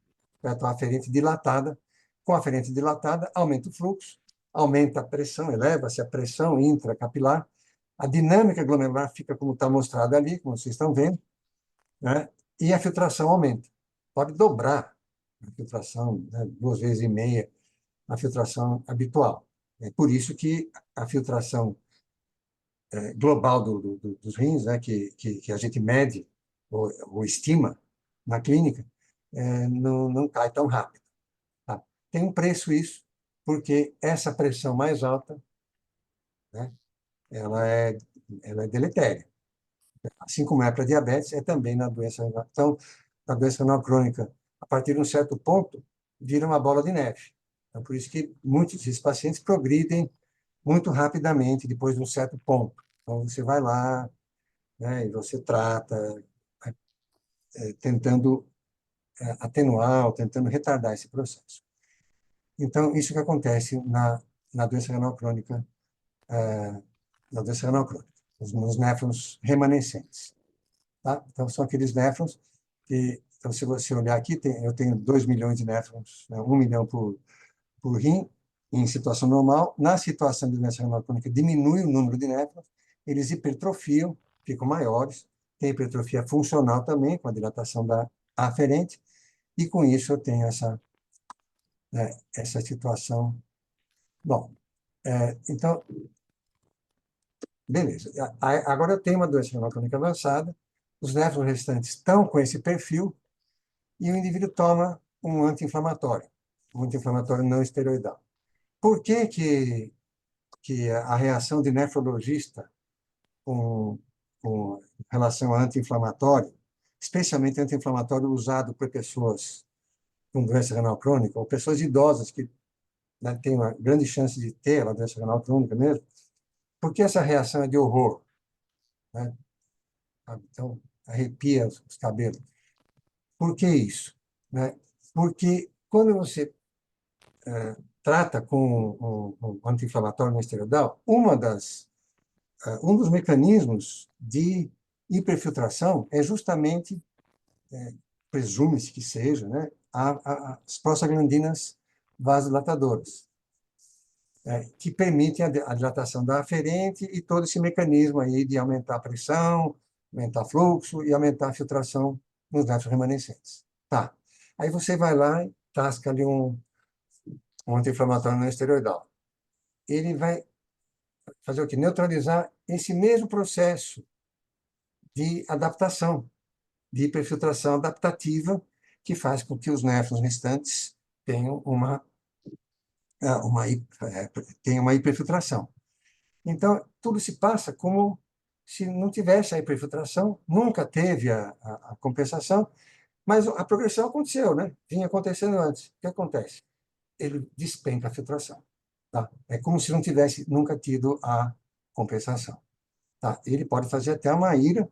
A aferente dilatada. Com a aferente dilatada, aumenta o fluxo, aumenta a pressão, eleva-se a pressão intracapilar. A dinâmica glomerular fica como está mostrado ali, como vocês estão vendo, né? E a filtração aumenta. Pode dobrar a filtração, né? 2,5 vezes a filtração habitual. É por isso que a filtração global dos rins, né, que a gente mede ou estima na clínica, não cai tão rápido. Tá? Tem um preço isso, porque essa pressão mais alta, né, ela é deletéria. Assim como é para diabetes, é também na doença renal. Então, na doença renal crônica, a partir de um certo ponto, vira uma bola de neve. Então, por isso que muitos desses pacientes progridem muito rapidamente depois de um certo ponto. Então, você vai lá, né, e você trata, tentando atenuar ou tentando retardar esse processo. Então, isso que acontece na doença renal crônica, na doença renal crônica, nos néfrons remanescentes. Tá? Então, são aqueles néfrons que, então, se você olhar aqui, eu tenho 2 milhões de néfrons, né, 1 milhão por rim, em situação normal. Na situação de doença renal crônica, diminui o número de néfrons, eles hipertrofiam, ficam maiores, tem hipertrofia funcional também, com a dilatação da aferente, e com isso eu tenho essa situação. Bom, então, beleza. Agora eu tenho uma doença renal crônica avançada, os néfrons restantes estão com esse perfil, e o indivíduo toma um anti-inflamatório não esteroidal. Por que a reação de nefrologista com relação a anti-inflamatório, especialmente anti-inflamatório usado por pessoas com doença renal crônica, ou pessoas idosas que, né, têm uma grande chance de ter a doença renal crônica mesmo, por que essa reação é de horror? Né? Então, arrepia os cabelos. Por que isso? Né? Porque quando você trata com um anti-inflamatório não esteroidal, um dos mecanismos de hiperfiltração é justamente, presume-se que seja, né, as prostaglandinas vasodilatadoras, que permitem a dilatação da aferente e todo esse mecanismo aí de aumentar a pressão, aumentar o fluxo e aumentar a filtração nos néfrons remanescentes. Tá. Aí você vai lá e tasca ali um anti-inflamatório não esteroidal. Ele vai fazer o quê? Neutralizar esse mesmo processo de adaptação, de hiperfiltração adaptativa, que faz com que os néfrons restantes tenham tenham uma hiperfiltração. Então, tudo se passa como se não tivesse a hiperfiltração, nunca teve a compensação, mas a progressão aconteceu, né? Vinha acontecendo antes. O que acontece? Ele despenca a filtração. Tá? É como se não tivesse nunca tido a compensação. Tá? Ele pode fazer até uma ira,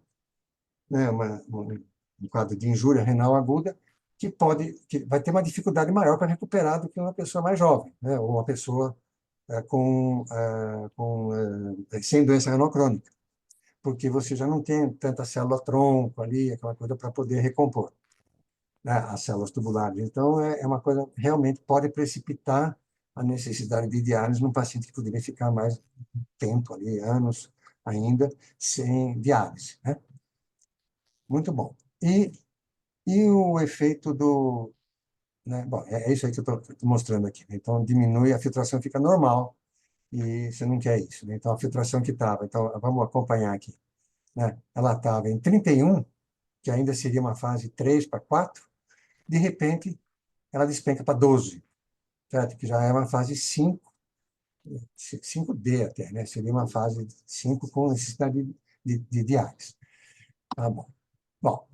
né? Um quadro de injúria renal aguda, que vai ter uma dificuldade maior para recuperar do que uma pessoa mais jovem, né? Ou uma pessoa sem doença renal crônica, porque você já não tem tanta célula-tronco ali, aquela coisa para poder recompor, né, as células tubulares. Então, é uma coisa realmente pode precipitar a necessidade de diálise num paciente que poderia ficar mais tempo ali, anos ainda, sem diálise, né? Muito bom. E o efeito do... Né? Bom, é isso aí que eu estou mostrando aqui. Então, diminui, a filtração fica normal, e você não quer isso, né? Então, a filtração que estava... Então, vamos acompanhar aqui, né? Ela estava em 31, que ainda seria uma fase 3 para 4, de repente, ela despenca para 12, certo? Que já é uma fase 5, 5D até, né? Seria uma fase 5 com necessidade de diálise. Tá bom. Bom,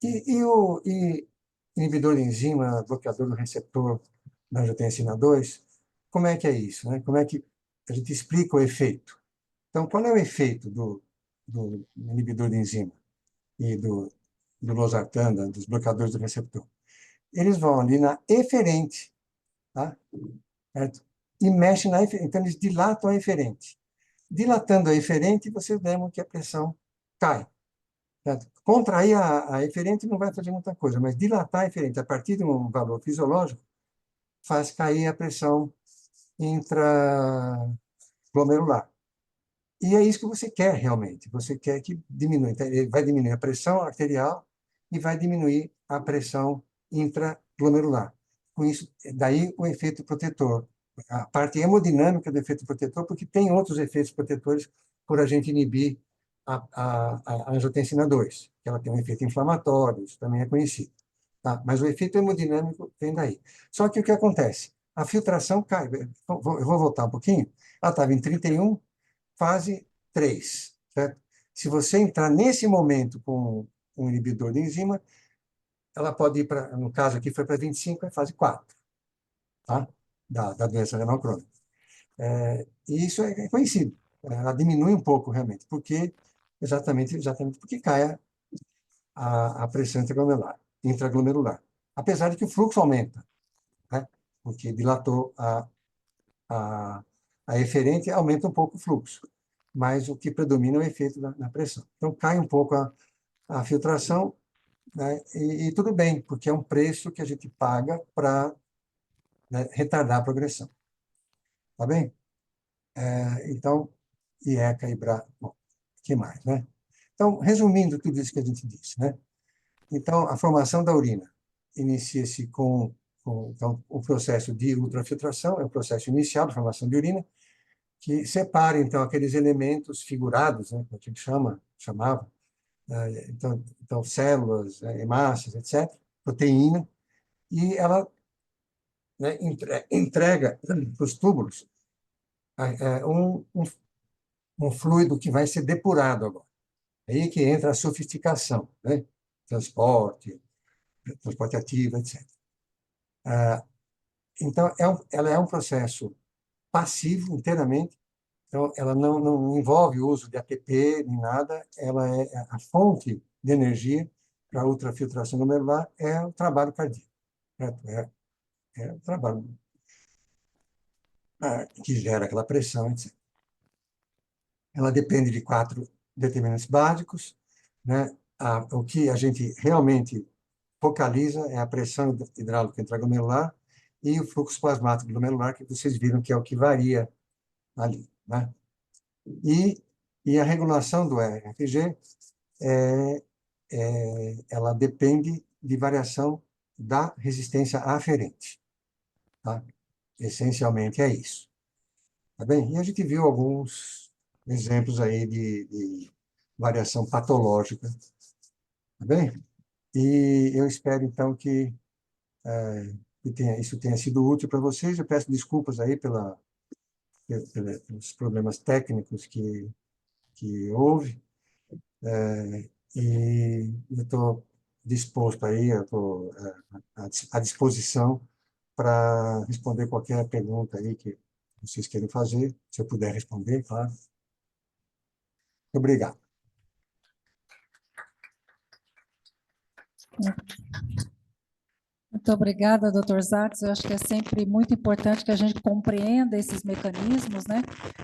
e inibidor de enzima, bloqueador do receptor da angiotensina 2, como é que é isso, né? Como é que a gente explica o efeito? Então, qual é o efeito do inibidor de enzima e do losartan, dos bloqueadores do receptor? Eles vão ali na eferente, tá? Certo? E mexem na eferente. Então, eles dilatam a eferente. Dilatando a eferente, vocês lembram que a pressão cai. Certo? Contrair a eferente não vai fazer muita coisa, mas dilatar a eferente a partir de um valor fisiológico faz cair a pressão intraglomerular. E é isso que você quer realmente. Você quer que diminua. Então, ele vai diminuir a pressão arterial e vai diminuir a pressão intraglomerular. Com isso, daí o efeito protetor. A parte hemodinâmica do efeito protetor, porque tem outros efeitos protetores por a gente inibir a angiotensina 2, que ela tem um efeito inflamatório, isso também é conhecido. Tá? Mas o efeito hemodinâmico vem daí. Só que o que acontece? A filtração cai. Eu vou voltar um pouquinho. Ela estava em 31, fase 3, certo? Se você entrar nesse momento com um inibidor de enzima, ela pode ir para, no caso aqui foi para 25, é fase 4, tá? Da doença renal crônica. E isso é conhecido. Ela diminui um pouco, realmente, exatamente porque cai a pressão intraglomerular. Apesar de que o fluxo aumenta, né? Porque dilatou a, a eferente, aumenta um pouco o fluxo, mas o que predomina é o efeito na pressão. Então, cai um pouco a filtração, né? E tudo bem, porque é um preço que a gente paga para, né, retardar a progressão. Tá bem? Então, IECA e BRA. Bom, o que mais, né? Então, resumindo tudo isso que a gente disse, né? Então, a formação da urina inicia-se então, o processo de ultrafiltração, é o processo inicial de formação de urina, que separa, então, aqueles elementos figurados, né, que a gente chamava, então células, hemácias, etc., proteína, e ela, né, entrega para os túbulos um fluido que vai ser depurado agora. É aí que entra a sofisticação, né? Transporte, transporte ativo, etc. Então, ela é um processo passivo inteiramente, então ela não envolve o uso de ATP nem nada, ela é a fonte de energia para a ultrafiltração glomerular é o trabalho cardíaco. É o trabalho que gera aquela pressão, etc. Ela depende de 4 determinantes básicos, né? O que a gente realmente focaliza é a pressão hidráulica intraglomerular e o fluxo plasmático glomerular, que vocês viram que é o que varia ali, né? E a regulação do RFG, ela depende de variação da resistência aferente, tá? Essencialmente é isso. Tá bem? E a gente viu alguns exemplos aí de variação patológica, tá bem? E eu espero, então, que isso tenha sido útil para vocês. Eu peço desculpas aí pelos problemas técnicos que houve, e eu estou disposto aí, eu estou à disposição para responder qualquer pergunta aí que vocês queiram fazer, se eu puder responder, claro. Obrigado.
Muito obrigada, doutor Zatz. Eu acho que é sempre muito importante que a gente compreenda esses mecanismos, né?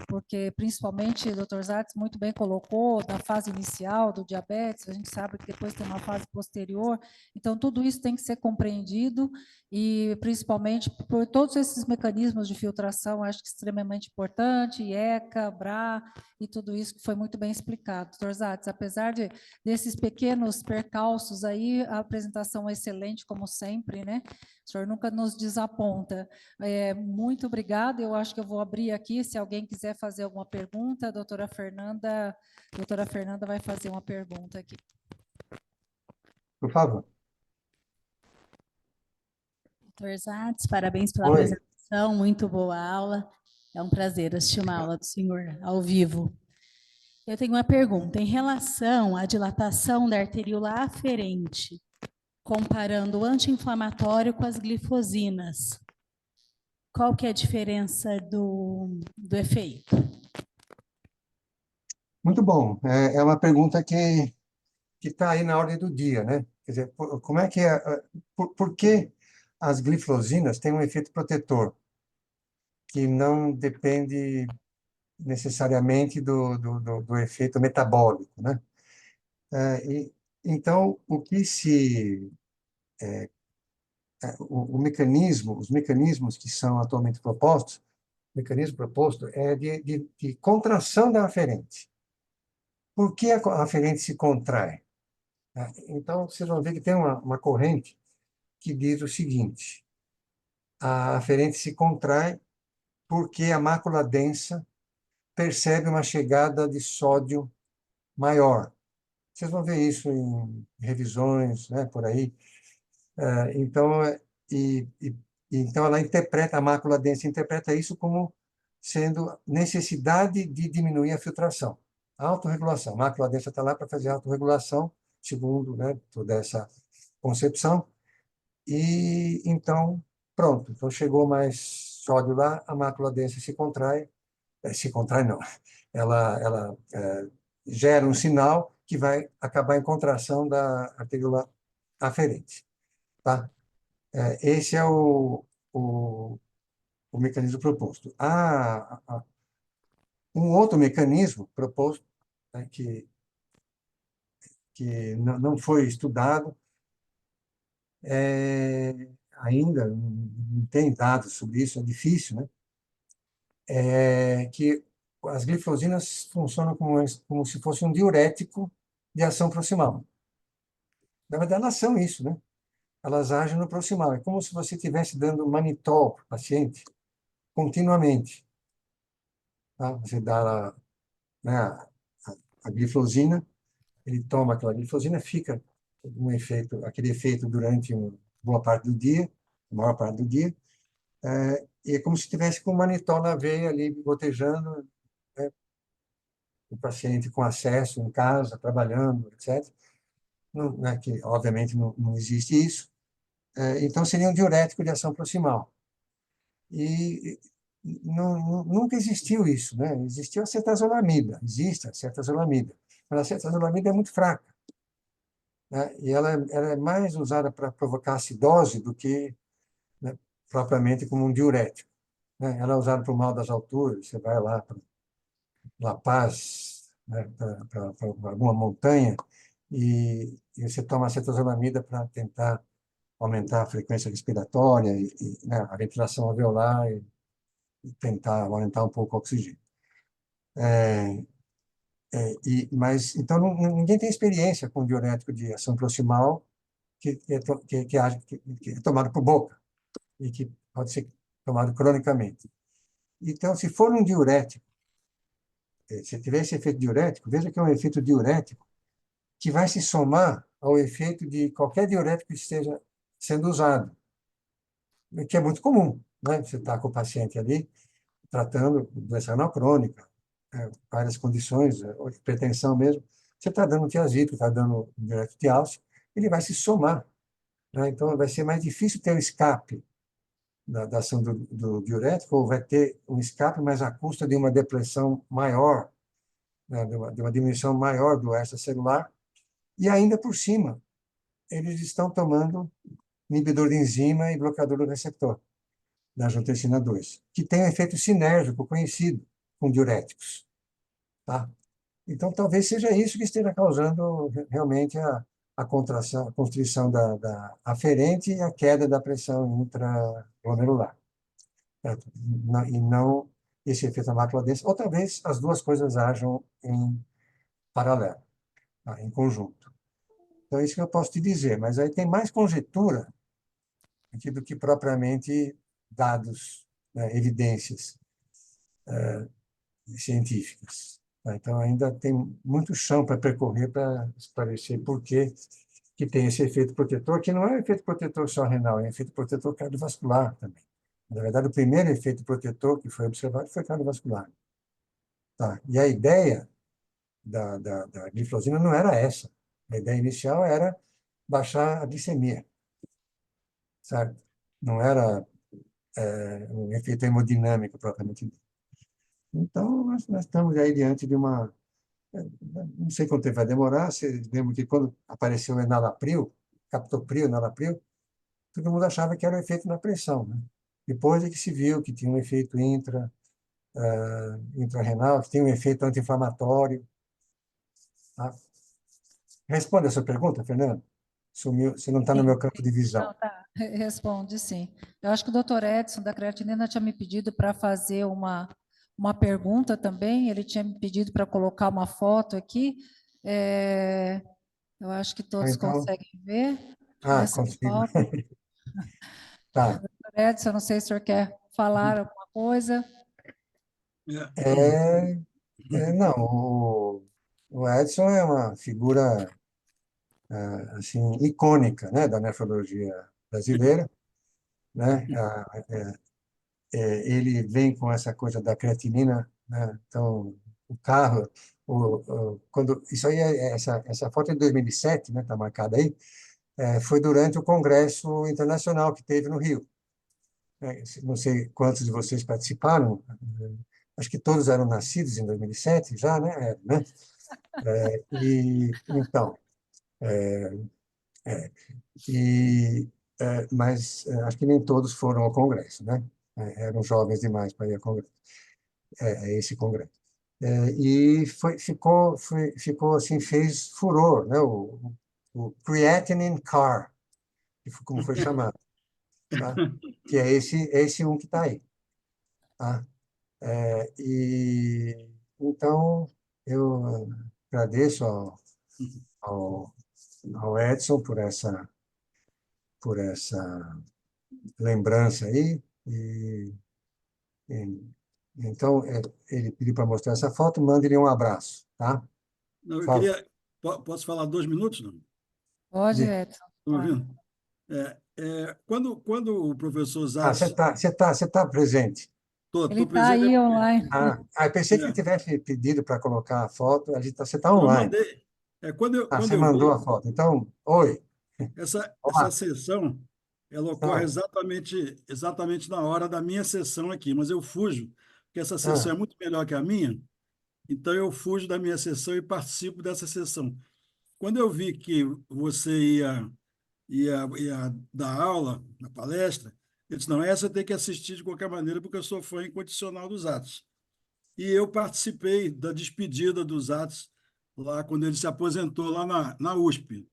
Porque, principalmente, o doutor Zatz muito bem colocou, da fase inicial do diabetes, a gente sabe que depois tem uma fase posterior, então tudo isso tem que ser compreendido e, principalmente, por todos esses mecanismos de filtração, acho que é extremamente importante, IECA, BRA e tudo isso que foi muito bem explicado. Doutor Zatz, apesar desses pequenos percalços aí, a apresentação é excelente, como sempre, né? O senhor nunca nos desaponta. Muito obrigada. Eu acho que eu vou abrir aqui, se alguém quiser fazer alguma pergunta, a doutora Fernanda vai fazer uma pergunta aqui.
Por favor.
Doutor Zatz, parabéns pela
Oi.
apresentação, muito boa aula. É um prazer assistir uma aula do senhor ao vivo. Eu tenho uma pergunta em relação à dilatação da arteríola aferente, comparando o anti-inflamatório com as glifosinas. Qual que é a diferença do efeito?
Muito bom. É uma pergunta que está aí na ordem do dia, né? Quer dizer, como é que por que as glifosinas têm um efeito protetor que não depende necessariamente do efeito metabólico, né? Então, os mecanismos que são atualmente propostos, o mecanismo proposto é de contração da aferente. Por que a aferente se contrai? Então, vocês vão ver que tem uma corrente que diz o seguinte: a aferente se contrai porque a mácula densa percebe uma chegada de sódio maior. Vocês vão ver isso em revisões, né, por aí. Então, e, e, então ela interpreta, a mácula densa interpreta isso como sendo necessidade de diminuir a filtração. A autorregulação. A mácula densa está lá para fazer a autorregulação, segundo, né, toda essa concepção. E então, pronto. Então, chegou mais sódio lá, a mácula densa se contrai não, ela gera um sinal que vai acabar em contração da arteríola aferente. Tá? Esse é o mecanismo proposto. Um outro mecanismo proposto, né, que não foi estudado, ainda não tem dados sobre isso, é difícil, né? É que as glifosinas funcionam como se fosse um diurético de ação proximal. Na verdade, elas são isso, né? Elas agem no proximal. É como se você estivesse dando manitol para o paciente continuamente. Tá? Você dá, né, a glifosina, ele toma aquela glifosina, fica aquele efeito durante uma boa parte do dia, a maior parte do dia, e é como se estivesse com o manitol na veia ali, gotejando, né, o paciente com acesso em casa, trabalhando, etc. Não, né, que, obviamente, não existe isso. Então, seria um diurético de ação proximal. E nunca existiu isso, né? Existiu a cetazolamida, existe a cetazolamida, mas a cetazolamida é muito fraca, né? E ela é mais usada para provocar acidose do que, né, propriamente como um diurético, né? Ela é usada para o mal das alturas, você vai lá para La Paz, né, para alguma montanha, e você toma acetazolamida para tentar aumentar a frequência respiratória né, a ventilação alveolar e tentar aumentar um pouco o oxigênio. Mas, então, ninguém tem experiência com diurético de ação proximal que é tomado por boca e que pode ser tomado cronicamente. Então, se for um diurético, se tiver esse efeito diurético, veja que é um efeito diurético que vai se somar ao efeito de qualquer diurético que esteja sendo usado, o que é muito comum, né? Você está com o paciente ali tratando doença renal crônica, várias condições, hipertensão mesmo, você está dando tiazida, está dando diurético de álcool, ele vai se somar, né? Então, vai ser mais difícil ter o escape da ação do diurético, ou vai ter um escape, mas à custa de uma depressão maior, né? De uma diminuição maior do extracelular, e ainda por cima, eles estão tomando inibidor de enzima e bloqueador do receptor, da angiotensina 2, que tem um efeito sinérgico conhecido com diuréticos. Tá? Então, talvez seja isso que esteja causando realmente a contração, a constrição da aferente e a queda da pressão intraglomerular. Certo? E não esse efeito da mácula densa. Ou talvez as duas coisas ajam em paralelo, tá? Em conjunto. Então, é isso que eu posso te dizer. Mas aí tem mais conjectura aqui do que propriamente dados, né, evidências científicas. Tá? Então, ainda tem muito chão para percorrer para esclarecer por que tem esse efeito protetor, que não é um efeito protetor só renal, é um efeito protetor cardiovascular também. Na verdade, o primeiro efeito protetor que foi observado foi cardiovascular. Tá? E a ideia da glifosina não era essa. A ideia inicial era baixar a glicemia, certo? Não era um efeito hemodinâmico propriamente dito. Então, nós estamos aí diante de uma... Não sei quanto tempo vai demorar. Você lembra que quando apareceu o enalapril, captopril, enalapril, todo mundo achava que era um efeito na pressão, né? Depois é que se viu que tinha um efeito intrarrenal, que tinha um efeito anti-inflamatório. Tá? Responde a sua pergunta, Fernando. Sumiu, você não está no
Sim,
meu campo de
não,
visão.
tá. Responde, sim. Eu acho que o doutor Edson, da creatinina, tinha me pedido para fazer uma pergunta também. Ele tinha me pedido para colocar uma foto aqui. Eu acho que todos
Então,
conseguem ver essa
consigo.
foto.
Tá.
Doutor Edson, não sei se o senhor quer falar alguma coisa.
É,
É, não, o Edson é uma figura assim icônica, né, da nefrologia brasileira, né? Ele vem com essa coisa da creatinina, né? Então o carro, quando isso aí essa foto é de 2007, né? Está marcada aí. Foi durante o Congresso Internacional que teve no Rio. Não sei quantos de vocês participaram. Acho que todos eram nascidos em 2007 já, né? E então, é, e mas acho que nem todos foram ao Congresso, né? Eram jovens demais para ir ao Congresso, a esse Congresso. E ficou assim, fez furor, né? O Creatinine Car, como foi chamado, tá? Que é esse um que está aí, tá? E então eu agradeço ao, ao Edson por essa lembrança aí. E, então, ele pediu para mostrar essa foto, mande-lhe um abraço, tá?
não, eu
Fala.
queria. Posso falar 2 minutos? Não?
Pode,
Diga.
Edson.
Estão ouvindo? Quando o professor
Você
Zatz.
tá, você tá, você tá presente.
Ele
Estou
está
presente.
aí online.
Eu pensei que ele
É,
tivesse pedido para colocar a foto. Você está
não, eu
online.
mandei. Quando
Você
eu
mandou
vi,
a foto. Então, oi.
essa
Olá.
sessão, ela ocorre
Então,
exatamente na hora da minha sessão aqui, mas eu fujo, porque essa sessão
ah,
é muito melhor que a minha, então eu fujo da minha sessão e participo dessa sessão. Quando eu vi que você ia dar aula na palestra, eu disse, não, essa eu tenho que assistir de qualquer maneira, porque eu sou fã incondicional dos Atos. E eu participei da despedida dos Atos, lá quando ele se aposentou lá na USP.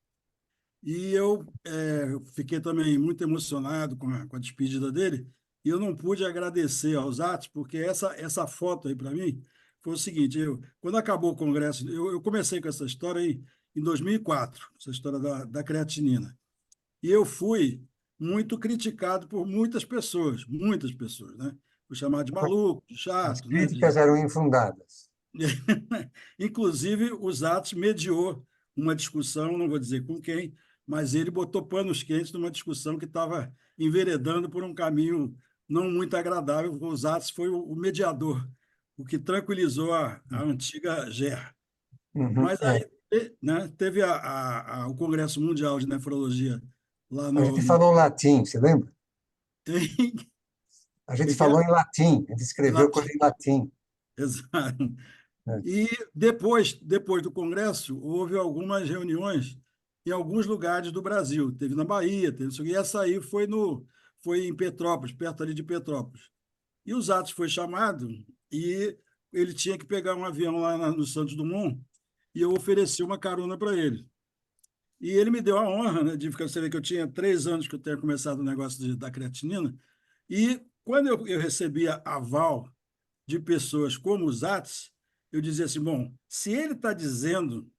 E eu fiquei também muito emocionado com a despedida dele, e eu não pude agradecer aos Atos, porque essa foto aí para mim foi o seguinte, quando acabou o congresso, eu comecei com essa história aí em 2004, essa história da creatinina. E eu fui muito criticado por muitas pessoas, né? fui chamado de maluco, de
As
chato, né?
críticas eram infundadas.
Inclusive, o Zatos mediou uma discussão, não vou dizer com quem, mas ele botou panos quentes numa discussão que estava enveredando por um caminho não muito agradável. O Zatos foi o mediador, o que tranquilizou a antiga GER.
Uhum,
Mas aí, né, teve o Congresso Mundial de Nefrologia lá
A gente falou latim, você lembra?
tem,
A gente
que é?
falou em latim, a gente
Em
escreveu
latim.
coisa em latim.
Exato.
Né?
E depois do Congresso, houve algumas reuniões em alguns lugares do Brasil. Teve na Bahia, teve, e essa aí foi em Petrópolis, perto ali de Petrópolis. E o Zatos foi chamado e ele tinha que pegar um avião lá no Santos Dumont e eu ofereci uma carona para ele. E ele me deu a honra, né, de ficar, você vê que eu tinha 3 anos que eu tinha começado o negócio da creatinina, e quando eu recebia aval de pessoas como o Zatos, eu dizia assim, bom, se ele está dizendo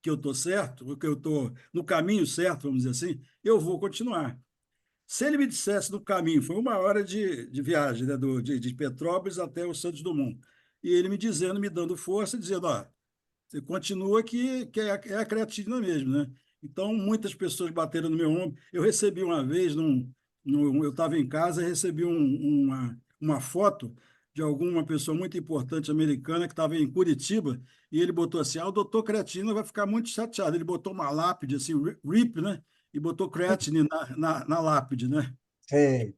que eu estou certo, ou que eu estou no caminho certo, vamos dizer assim, eu vou continuar. Se ele me dissesse no caminho, foi 1 hora de viagem, né, de Petrópolis até o Santos Dumont, e ele me dizendo, me dando força, dizendo, ó, você continua que é a creatina mesmo, né? Então, muitas pessoas bateram no meu ombro. Eu recebi uma vez, eu estava em casa e recebi uma foto de alguma pessoa muito importante americana que estava em Curitiba, e ele botou assim, o doutor Creatina vai ficar muito chateado. Ele botou uma lápide, assim, RIP, né? E botou creatina na lápide, né?
Sei.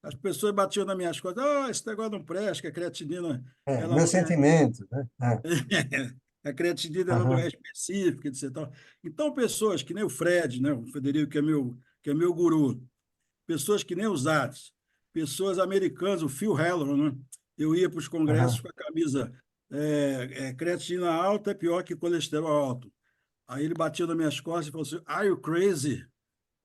As pessoas batiam nas minhas costas, esse negócio não presta, que a creatinina, ela
Meu
não é
sentimento, né?
a creatinina ela não é
Aham,
específica, etc. Então, pessoas que nem o Fred, né, o Federico, que é meu guru, pessoas que nem os Atos, pessoas americanas, o Phil Halloran, né? Eu ia para os congressos
aham,
com a camisa creatina alta é pior que colesterol alto. Aí ele batia nas minhas costas e falou assim, Are you crazy?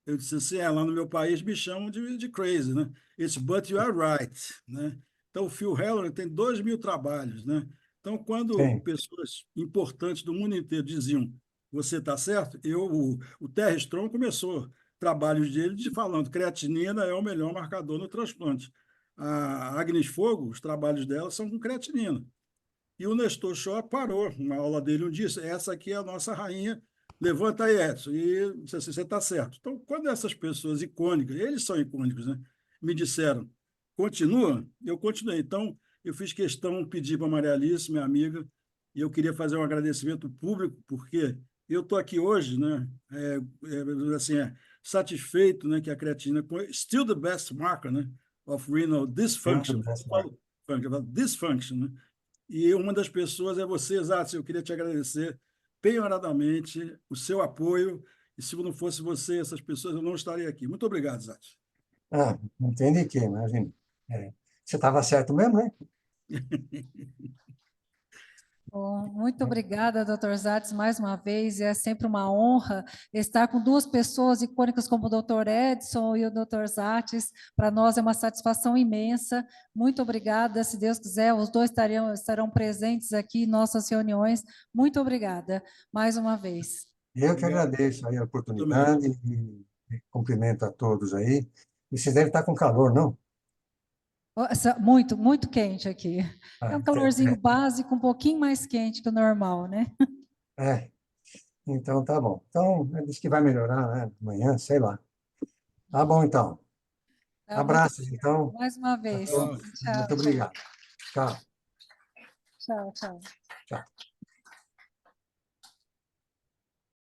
Eu disse assim, lá no meu país me chamam de crazy, né? It's but you are right, né? Então, o Phil Halloran tem 2.000 trabalhos, né? Então, quando
sim.
pessoas importantes do mundo inteiro diziam você está certo, o Terry Strong começou trabalhos dele falando creatinina é o melhor marcador no transplante. A Agnes Fogo, os trabalhos dela são com creatinina. E o Nestor Shaw parou uma aula dele um dia, disse, essa aqui é a nossa rainha, levanta aí, Edson, e disse assim, você está certo. Então, quando essas pessoas icônicas, eles são icônicos, né, me disseram, continua, eu continuei. Então, eu fiz questão de pedir para a Maria Alice, minha amiga, e eu queria fazer um agradecimento público, porque eu estou aqui hoje, né, assim, satisfeito, né, que a creatina, still the best marker, né, of renal
Eu do
dysfunction.
Brasil.
Eu falo dysfunction, né? E uma das pessoas é você, Zatzio. Eu queria te agradecer penhoradamente o seu apoio. E se não fosse você, essas pessoas, eu não estaria aqui. Muito obrigado, Zatzio.
Não tem de quê, imagina. É. Você estava certo mesmo, né?
Bom, muito obrigada, Dr. Zates, mais uma vez. É sempre uma honra estar com duas pessoas icônicas como o Dr. Edson e o Dr. Zates. Para nós é uma satisfação imensa. Muito obrigada. Se Deus quiser, os dois estarão presentes aqui em nossas reuniões. Muito obrigada, mais uma vez.
Eu que
Obrigado.
agradeço aí a
Eu também.
oportunidade e cumprimento a todos aí. E vocês devem estar com calor, não?
Muito, muito quente aqui. É
Ah,
um calorzinho básico, um pouquinho mais quente que o normal, né?
é, então tá bom. Então, diz que vai melhorar, né? Amanhã, sei lá. Tá bom, então.
Tá, muito
Abraços,
obrigada
então,
mais uma
a
vez.
todos.
Tchau.
Tchau,
Muito
tchau.
obrigado. Tchau.
Tchau, tchau.
Tchau.